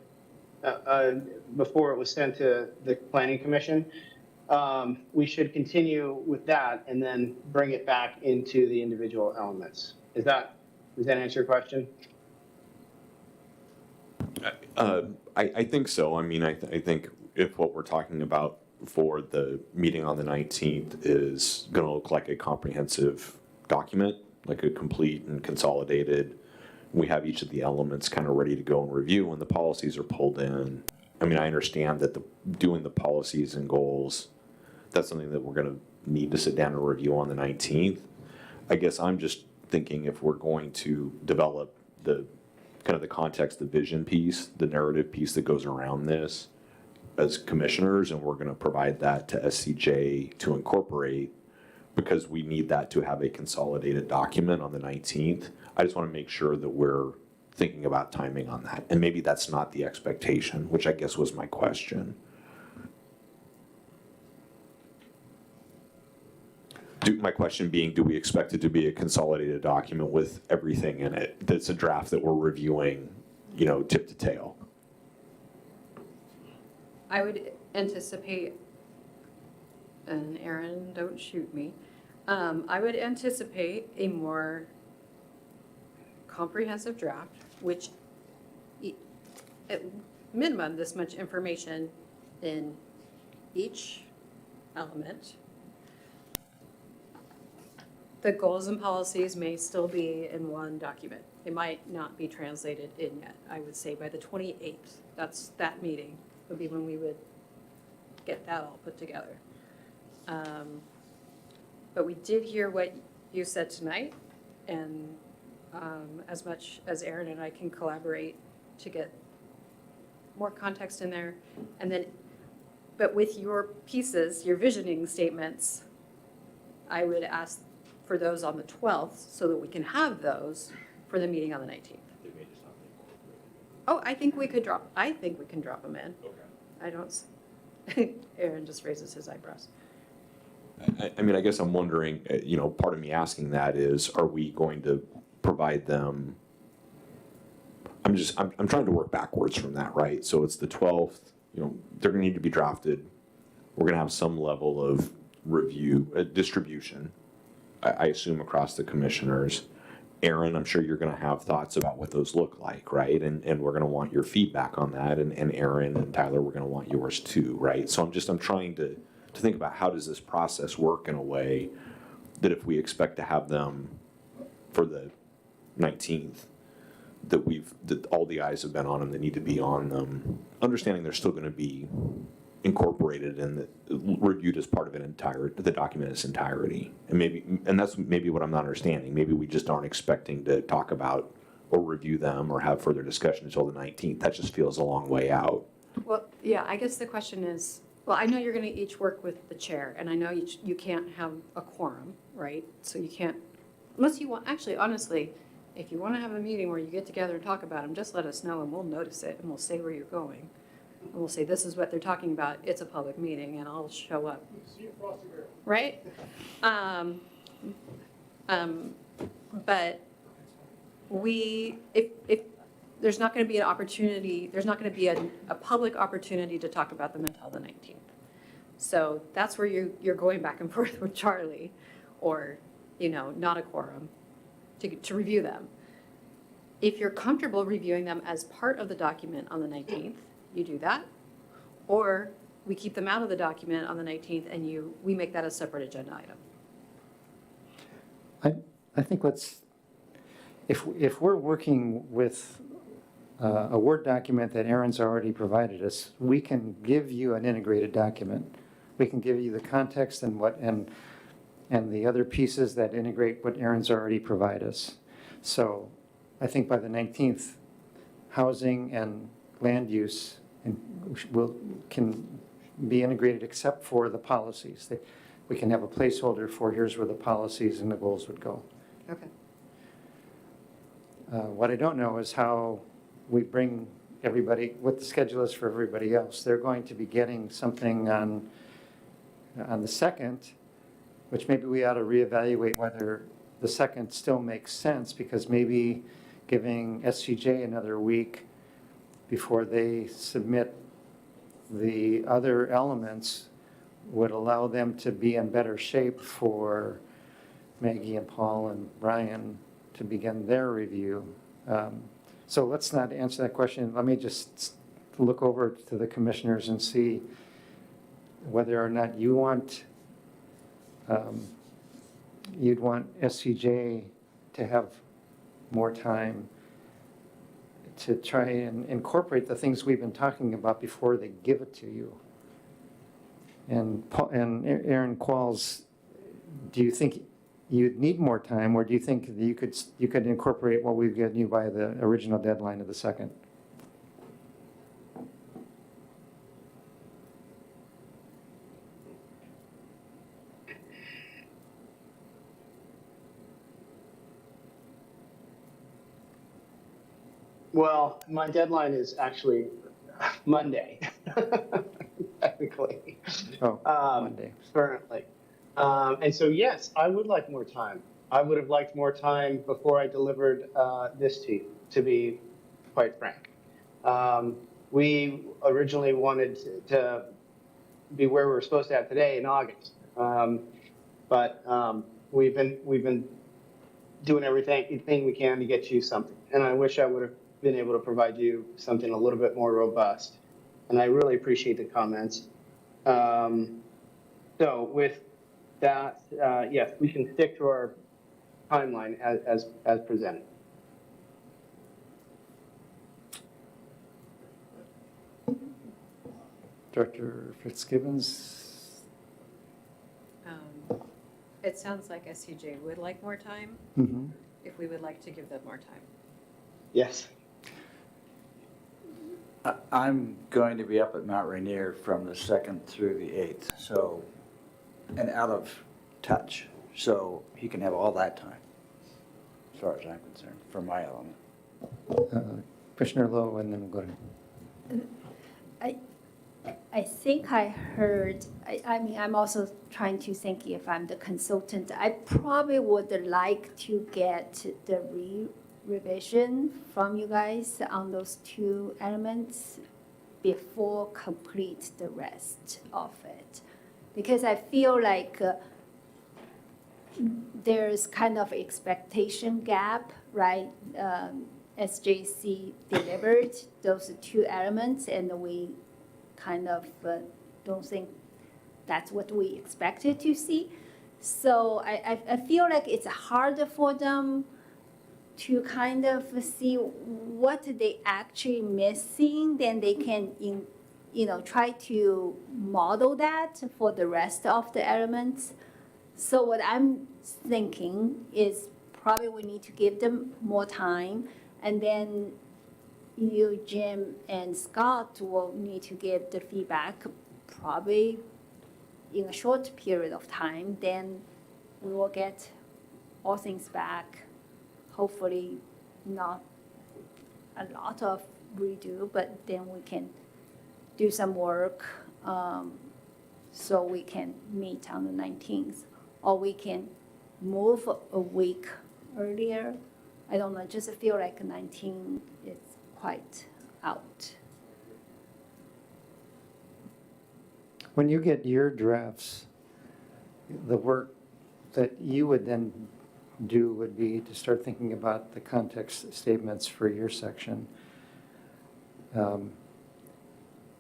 it was sent to the Planning Commission, we should continue with that and then bring it back into the individual elements. Does that answer your question? I think so. I mean, I think if what we're talking about for the meeting on the 19th is going to look like a comprehensive document, like a complete and consolidated, we have each of the elements kind of ready to go and review when the policies are pulled in. I mean, I understand that doing the policies and goals, that's something that we're going to need to sit down and review on the 19th. I guess I'm just thinking if we're going to develop the kind of the context, the vision piece, the narrative piece that goes around this as commissioners, and we're going to provide that to SCJ to incorporate, because we need that to have a consolidated document on the 19th. I just want to make sure that we're thinking about timing on that. And maybe that's not the expectation, which I guess was my question. My question being, do we expect it to be a consolidated document with everything in it that's a draft that we're reviewing, tip to tail? I would anticipate, and Aaron, don't shoot me, I would anticipate a more comprehensive draft, which at minimum, this much information in each element. The goals and policies may still be in one document. They might not be translated in yet. I would say by the 28th, that meeting would be when we would get that all put together. But we did hear what you said tonight, and as much as Aaron and I can collaborate to get more context in there, and then, but with your pieces, your visioning statements, I would ask for those on the 12th so that we can have those for the meeting on the 19th. Oh, I think we can drop them in. Okay. I don't, Aaron just raises his eyebrows. I mean, I guess I'm wondering, part of me asking that is, are we going to provide them? I'm trying to work backwards from that, right? So it's the 12th, they're gonna need to be drafted. We're gonna have some level of review, distribution, I assume across the commissioners. Aaron, I'm sure you're gonna have thoughts about what those look like, right? And we're gonna want your feedback on that, and Aaron and Tyler, we're gonna want yours too, right? So I'm trying to think about how does this process work in a way that if we expect to have them for the 19th, that all the eyes have been on them that need to be on them, understanding they're still gonna be incorporated and reviewed as part of the document in its entirety. And that's maybe what I'm not understanding. Maybe we just aren't expecting to talk about or review them or have further discussion until the 19th. That just feels a long way out. Well, yeah, I guess the question is, well, I know you're gonna each work with the chair, and I know you can't have a quorum, right? So you can't, unless you want, actually, honestly, if you wanna have a meeting where you get together and talk about them, just let us know and we'll notice it and we'll say where you're going. And we'll say, this is what they're talking about, it's a public meeting, and I'll show up. Right? But if there's not gonna be an opportunity, there's not gonna be a public opportunity to talk about them until the 19th. So that's where you're going back and forth with Charlie, or, not a quorum, to review them. If you're comfortable reviewing them as part of the document on the 19th, you do that. Or we keep them out of the document on the 19th and we make that a separate agenda item. I think if we're working with a Word document that Aaron's already provided us, we can give you an integrated document. We can give you the context and and the other pieces that integrate what Aaron's already provided us. So I think by the 19th, housing and land use can be integrated except for the policies. We can have a placeholder for here's where the policies and the goals would go. Okay. What I don't know is how we bring everybody, what the schedule is for everybody else. They're going to be getting something on the 2nd, which maybe we ought to reevaluate whether the 2nd still makes sense, because maybe giving SCJ another week before they submit the other elements would allow them to be in better shape for Maggie and Paul and Brian to begin their review. So let's not answer that question. Let me just look over to the commissioners and see whether or not you want, you'd want SCJ to have more time to try and incorporate the things we've been talking about before they give it to you. And Aaron Qualls, do you think you'd need more time, or do you think that you could incorporate what we've given you by the original deadline of the 2nd? Well, my deadline is actually Monday, technically. Oh, Um, Monday. Currently. And so, yes, I would like more time. I would have liked more time before I delivered this to you, to be quite frank. We originally wanted to be where we were supposed to have today in August. But we've been doing everything we can to get you something. And I wish I would have been able to provide you something a little bit more robust. And I really appreciate the comments. So with that, yes, we can stick to our timeline as presented. Director Fitzgibbons? It sounds like SCJ would like more time, Mm-hmm. if we would like to give them more time. Yes. I'm going to be up at Mount Rainier from the 2nd through the 8th, so, and out of touch, so he can have all that time, as far as I'm concerned, for my element. Commissioner Lowe, and then we'll go to. I think I heard, I mean, I'm also trying to think if I'm the consultant. I probably would like to get the revision from you guys on those two elements before complete the rest of it. Because I feel like there's kind of expectation gap, right? SJC delivered those two elements, and we kind of don't think that's what we expected to see. So I feel like it's harder for them to kind of see what they actually missing, then they can try to model that for the rest of the elements. So what I'm thinking is probably we need to give them more time, and then you, Jim, and Scott will need to give the feedback probably in a short period of time. Then we will get all things back. Hopefully not a lot of redo, but then we can do some work so we can meet on the 19th. Or we can move a week earlier. I don't know, just feel like 19 is quite out. When you get your drafts, the work that you would then do would be to start thinking about the context statements for your section.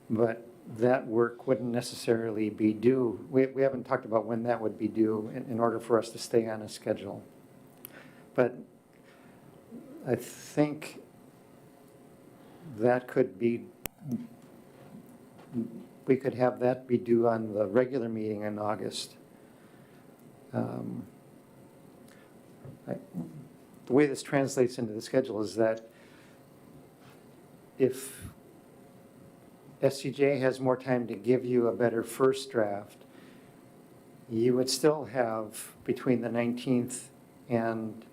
But that work wouldn't necessarily be due. We haven't talked about when that would be due in order for us to stay on a schedule. But I think that could be, we could have that be due on the regular meeting in August. The way this translates into the schedule is that if SCJ has more time to give you a better first draft, you would still have between the 19th and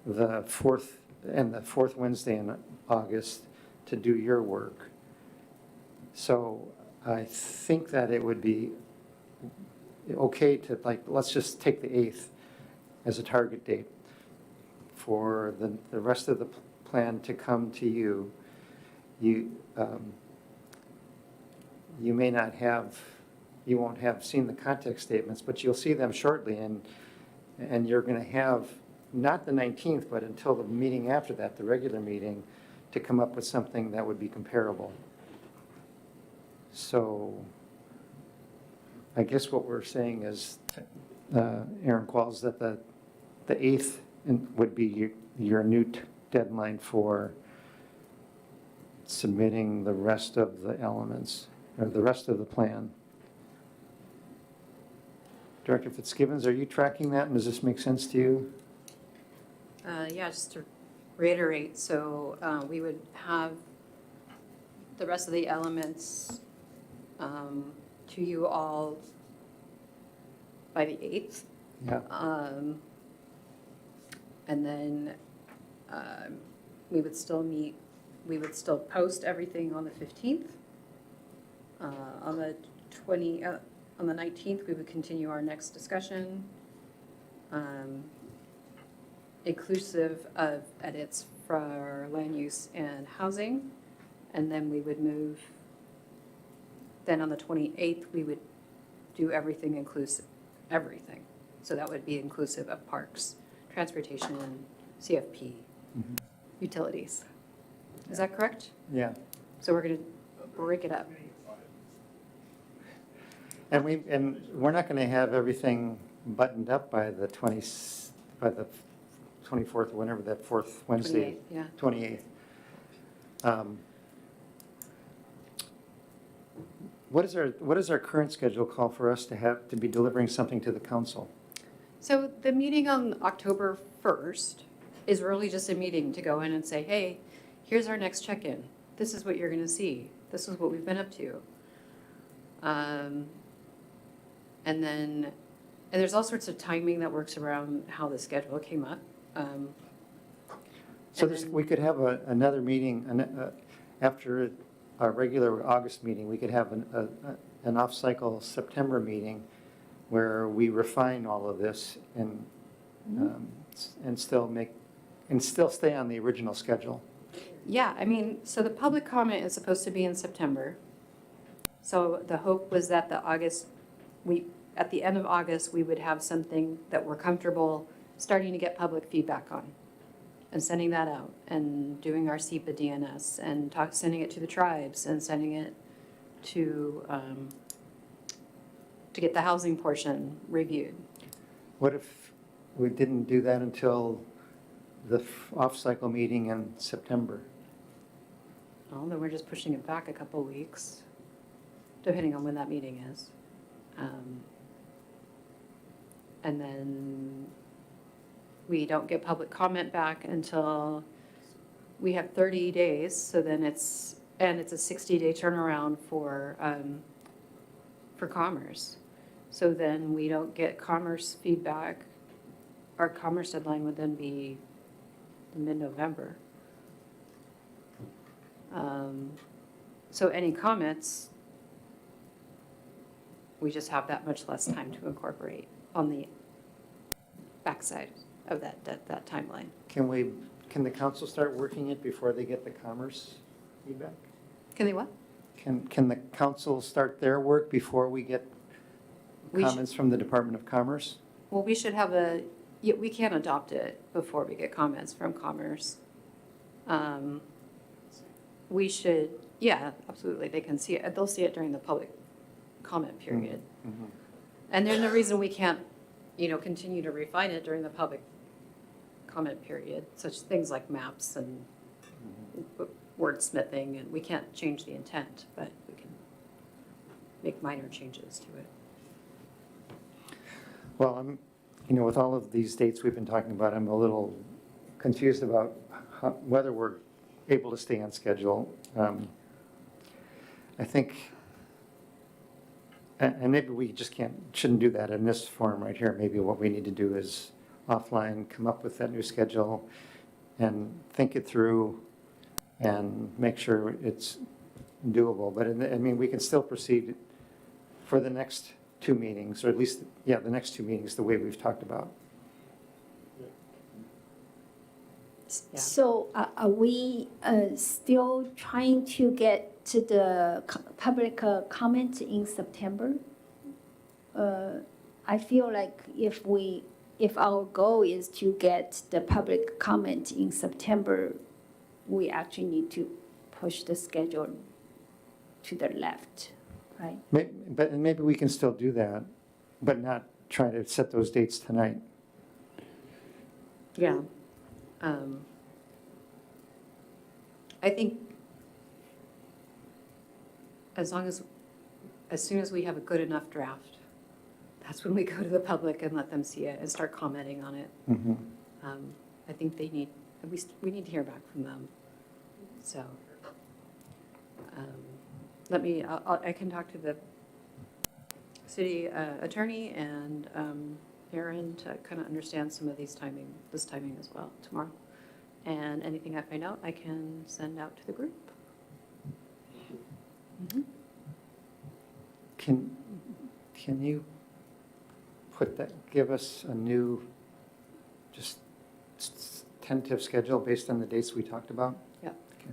the 4th Wednesday in August to do your work. So I think that it would be okay to, like, let's just take the 8th as a target date for the rest of the plan to come to you. You may not have, you won't have seen the context statements, but you'll see them shortly, and you're going to have, not the 19th, but until the meeting after that, the regular meeting, to come up with something that would be comparable. So I guess what we're saying is, Aaron Qualls, that the 8th would be your new deadline for submitting the rest of the elements, or the rest of the plan. Director Fitzgibbons, are you tracking that, and does this make sense to you? Yeah, just to reiterate, so we would have the rest of the elements to you all by the 8th. Yeah. And then we would still meet, we would still post everything on the 15th. On the 19th, we would continue our next discussion, inclusive of edits for land use and housing. And then we would move, then on the 28th, we would do everything inclusive, everything. So that would be inclusive of parks, transportation, CFP, utilities. Is that correct? Yeah. So we're going to break it up. And we're not going to have everything buttoned up by the 24th, whenever that 4th Wednesday. 28th, yeah. 28th. What is our current schedule call for us to be delivering something to the council? So the meeting on October 1st is really just a meeting to go in and say, hey, here's our next check-in. This is what you're going to see. This is what we've been up to. And there's all sorts of timing that works around how the schedule came up. So And then- we could have another meeting after our regular August meeting. We could have an off-cycle September meeting where we refine all of this and still stay on the original schedule. Yeah, I mean, so the public comment is supposed to be in September. So the hope was that at the end of August, we would have something that we're comfortable starting to get public feedback on and sending that out and doing our SEPA DNS and sending it to the tribes and sending it to get the housing portion reviewed. What if we didn't do that until the off-cycle meeting in September? Well, then we're just pushing it back a couple of weeks, depending on when that meeting is. And then we don't get public comment back until we have 30 days, so then it's a 60-day turnaround for commerce. So then we don't get commerce feedback. Our commerce deadline would then be mid-November. So any comments, we just have that much less time to incorporate on the backside of that timeline. Can the council start working it before they get the commerce feedback? Can they what? Can the council start their work before we get We should- comments from the Department of Commerce? Well, we should have we can't adopt it before we get comments from Commerce. we should, yeah, absolutely, they can see it, they'll see it during the public comment period. And there's no reason we can't, continue to refine it during the public comment period, such things like maps and wordsmithing, and we can't change the intent, but we can make minor changes to it. Well, with all of these dates we've been talking about, I'm a little confused about whether we're able to stay on schedule. I think, and maybe we just shouldn't do that in this forum right here. Maybe what we need to do is offline, come up with that new schedule and think it through and make sure it's doable. But we can still proceed for the next two meetings, or at least, the next two meetings, the way we've talked about. Yeah. So are we still trying to get to the public comment in September? I feel like if our goal is to get the public comment in September, we actually need to push the schedule to the left, right? But maybe we can still do that, but not try to set those dates tonight. Yeah. I think as soon as we have a good enough draft, that's when we go to the public and let them see it and start commenting on it. Mhm. I think we need to hear back from them. So, I can talk to the city attorney and Aaron to kind of understand some of this timing as well tomorrow. And anything I find out, I can send out to the group. Can you give us a new, just tentative schedule based on the dates we talked about? Yeah. Okay.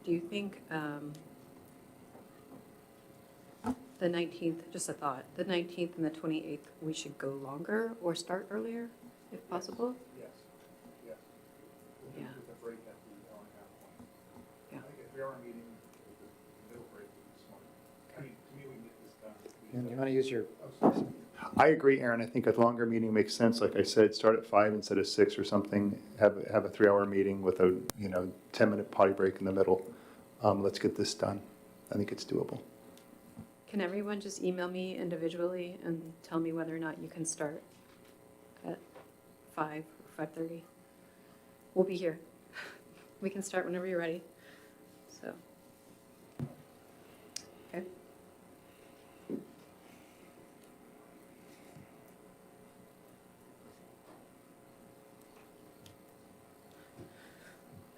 Do you think the 19th, just a thought, the 19th and the 28th, we should go longer or start earlier if possible? Yes, yes. Yeah. With the break that we only have one. Yeah. I think if we are meeting with the middle break, it's smart. I mean, to me, we can get this done. And you want to use your, I agree, Aaron. I think a longer meeting makes sense. Like I said, start at 5 instead of 6 or something. Have a 3-hour meeting with a 10-minute potty break in the middle. Let's get this done. I think it's doable. Can everyone just email me individually and tell me whether or not you can start at 5 or 5:30? We'll be here. We can start whenever you're ready. So. Okay.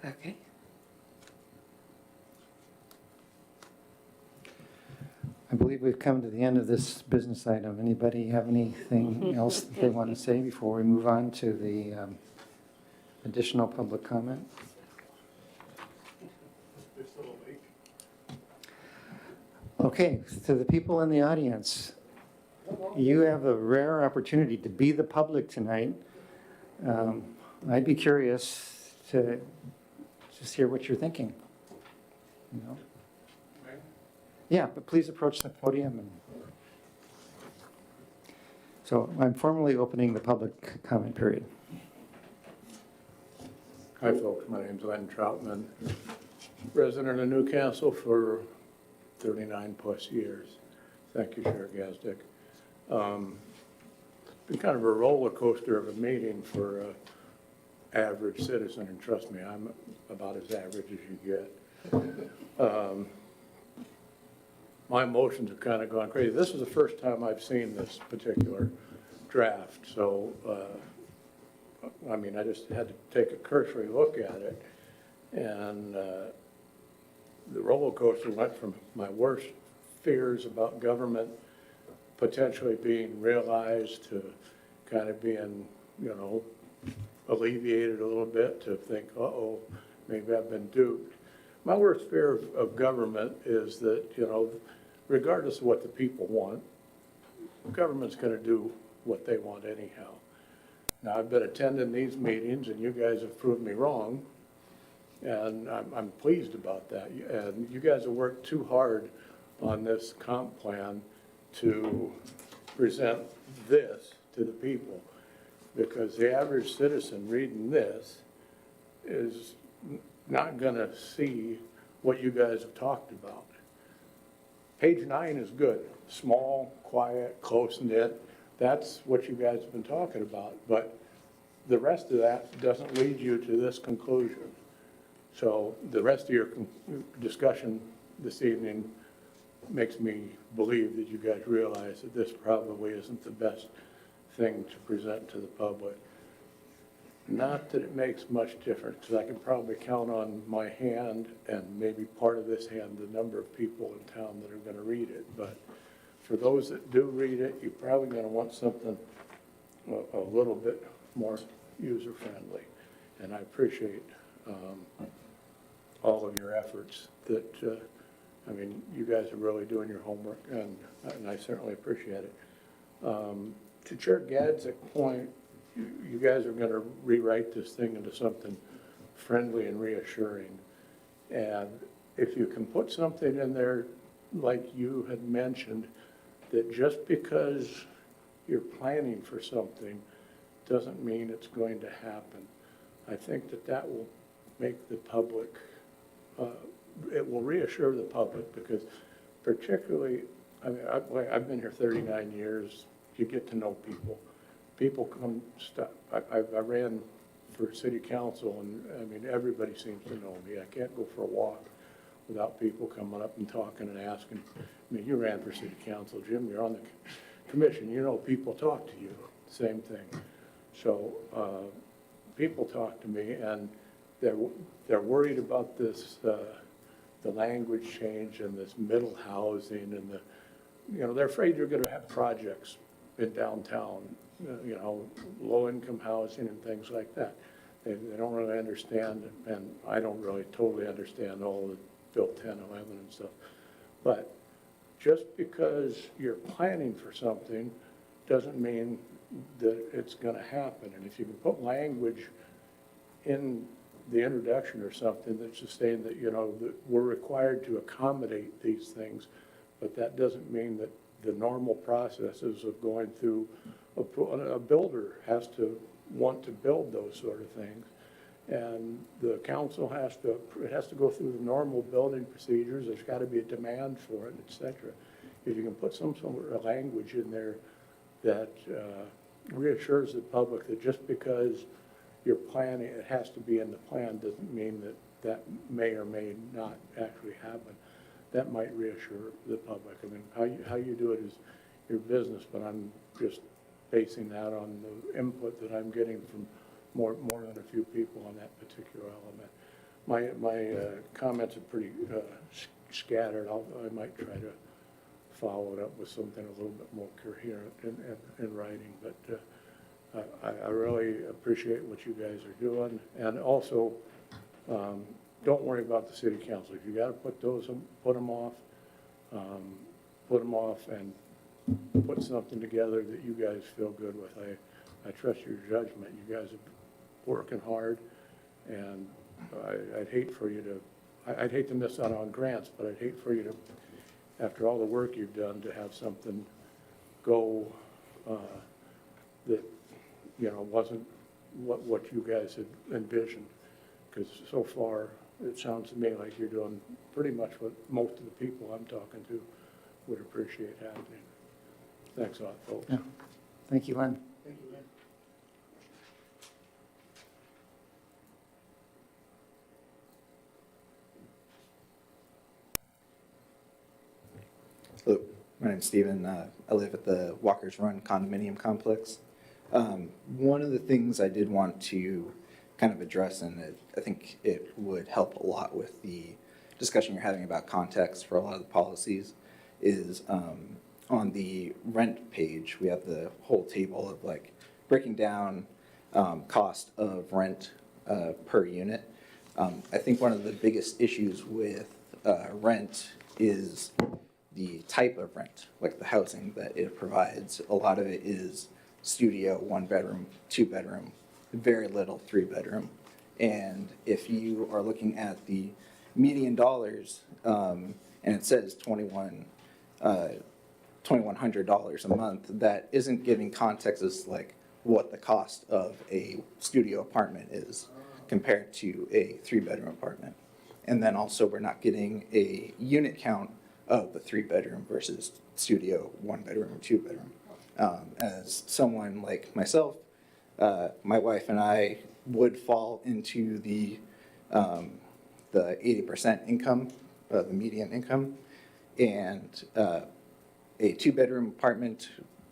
Okay. I believe we've come to the end of this business item. Anybody have anything else they want to say before we move on to the additional public comment? Okay, to the people in the audience, you have a rare opportunity to be the public tonight. I'd be curious to just hear what you're thinking. Yeah, but please approach the podium. So I'm formally opening the public comment period. Hi, folks. My name's Len Troutman, resident of Newcastle for 39-plus years. Thank you, Sheriff Gazdick. It's been kind of a roller coaster of a meeting for an average citizen, and trust me, I'm about as average as you get. My emotions have kind of gone crazy. This is the first time I've seen this particular draft, so I just had to take a cursory look at it, and the roller coaster went from my worst fears about government potentially being realized to kind of being, alleviated a little bit, to think, uh-oh, maybe I've been duped. My worst fear of government is that, regardless of what the people want, government's gonna do what they want anyhow. Now, I've been attending these meetings, and you guys have proved me wrong, and I'm pleased about that. And you guys have worked too hard on this comp plan to present this to the people, because the average citizen reading this is not gonna see what you guys have talked about. Page 9 is good, small, quiet, close-knit, that's what you guys have been talking about, but the rest of that doesn't lead you to this conclusion. So the rest of your discussion this evening makes me believe that you guys realize that this probably isn't the best thing to present to the public. Not that it makes much difference, because I can probably count on my hand and maybe part of this hand, the number of people in town that are going to read it. But for those that do read it, you're probably going to want something a little bit more user-friendly. And I appreciate all of your efforts that, I mean, you guys are really doing your homework, and I certainly appreciate it. To Chair Gadd's point, you guys are going to rewrite this thing into something friendly and reassuring. And if you can put something in there, like you had mentioned, that just because you're planning for something doesn't mean it's going to happen. I think that that will make the public, it will reassure the public, because particularly, I mean, I've been here 39 years, you get to know people. People come, I ran for city council, and I mean, everybody seems to know me. I can't go for a walk without people coming up and talking and asking. I mean, you ran for city council, Jim, you're on the commission, you know, people talk to you, same thing. So people talk to me, and they're worried about this, the language change and this middle housing, and the, you know, they're afraid you're gonna have projects in downtown, you know, low-income housing and things like that. They don't really understand, and I don't really totally understand all the Bill 10, 11 and stuff. But just because you're planning for something doesn't mean that it's gonna happen. And if you can put language in the introduction or something that's just saying that, you know, that we're required to accommodate these things, but that doesn't mean that the normal processes of going through, a builder has to want to build those sort of things. And the council it has to go through the normal building procedures. There's got to be a demand for it, et cetera. If you can put some sort of language in there that reassures the public that just because you're planning, it has to be in the plan, doesn't mean that that may or may not actually happen. That might reassure the public. I mean, how you do it is your business, but I'm just basing that on the input that I'm getting from more than a few people on that particular element. My comments are pretty scattered. I might try to follow it up with something a little bit more coherent in writing, but I really appreciate what you guys are doing. And also, don't worry about the city council. If you got to put them off, and put something together that you guys feel good with. I trust your judgment. You guys are working hard, and I'd hate for you to, I'd hate to miss out on grants, but I'd hate for you to, after all the work you've done, to have something go that, you know, wasn't what you guys had envisioned. Because so far, it sounds to me like you're doing pretty much what most of the people I'm talking to would appreciate happening. Thanks a lot, folks. Yeah. Thank you, Len. Thank you, Lynn. Hello, my name's Steven. I live at the Walker's Run condominium complex. One of the things I did want to kind of address, and I think it would help a lot with the discussion you're having about context for a lot of the policies, is on the rent page, we have the whole table of like breaking down cost of rent per unit. I think one of the biggest issues with rent is the type of rent, like the housing that it provides. A lot of it is studio, 1 bedroom, 2 bedroom, very little 3 bedroom. And if you are looking at the median dollars, and it says $2,100 a month, that isn't giving context as like what the cost of a studio apartment is compared to a 3-bedroom apartment. And then also we're not getting a unit count of the 3-bedroom versus studio, 1 bedroom or 2 bedroom. As someone like myself, my wife and I would fall into the 80% income, the median income, and a 2-bedroom apartment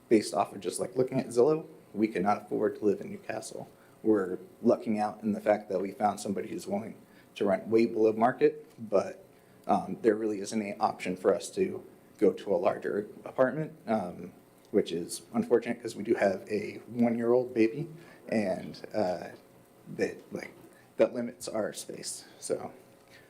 based off of just like looking at Zillow, we cannot afford to live in Newcastle. We're lucking out in the fact that we found somebody who's willing to rent way below market, but there really isn't any option for us to go to a larger apartment, which is unfortunate because we do have a 1-year-old baby, and that limits our space. So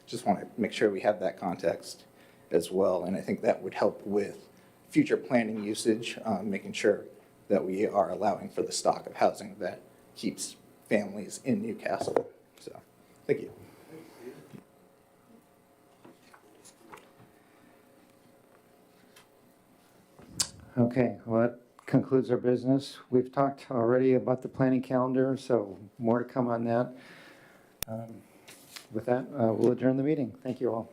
just want to make sure we have that context as well, and I think that would help with future planning usage, making sure that we are allowing for the stock of housing that keeps families in Newcastle. So, thank you. Okay, well, that concludes our business. We've talked already about the planning calendar, so more to come on that. With that, we'll adjourn the meeting. Thank you all.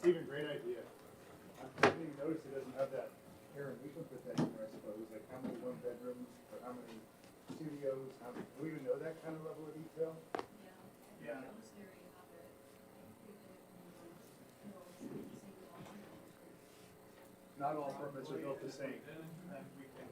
Stephen, great idea. I didn't even notice it doesn't have that. Aaron, we can put that in there, I suppose, like how many 1-bedrooms or how many studios, do we even know that kind of level of detail? Yeah. Not all apartments are built the same. And we can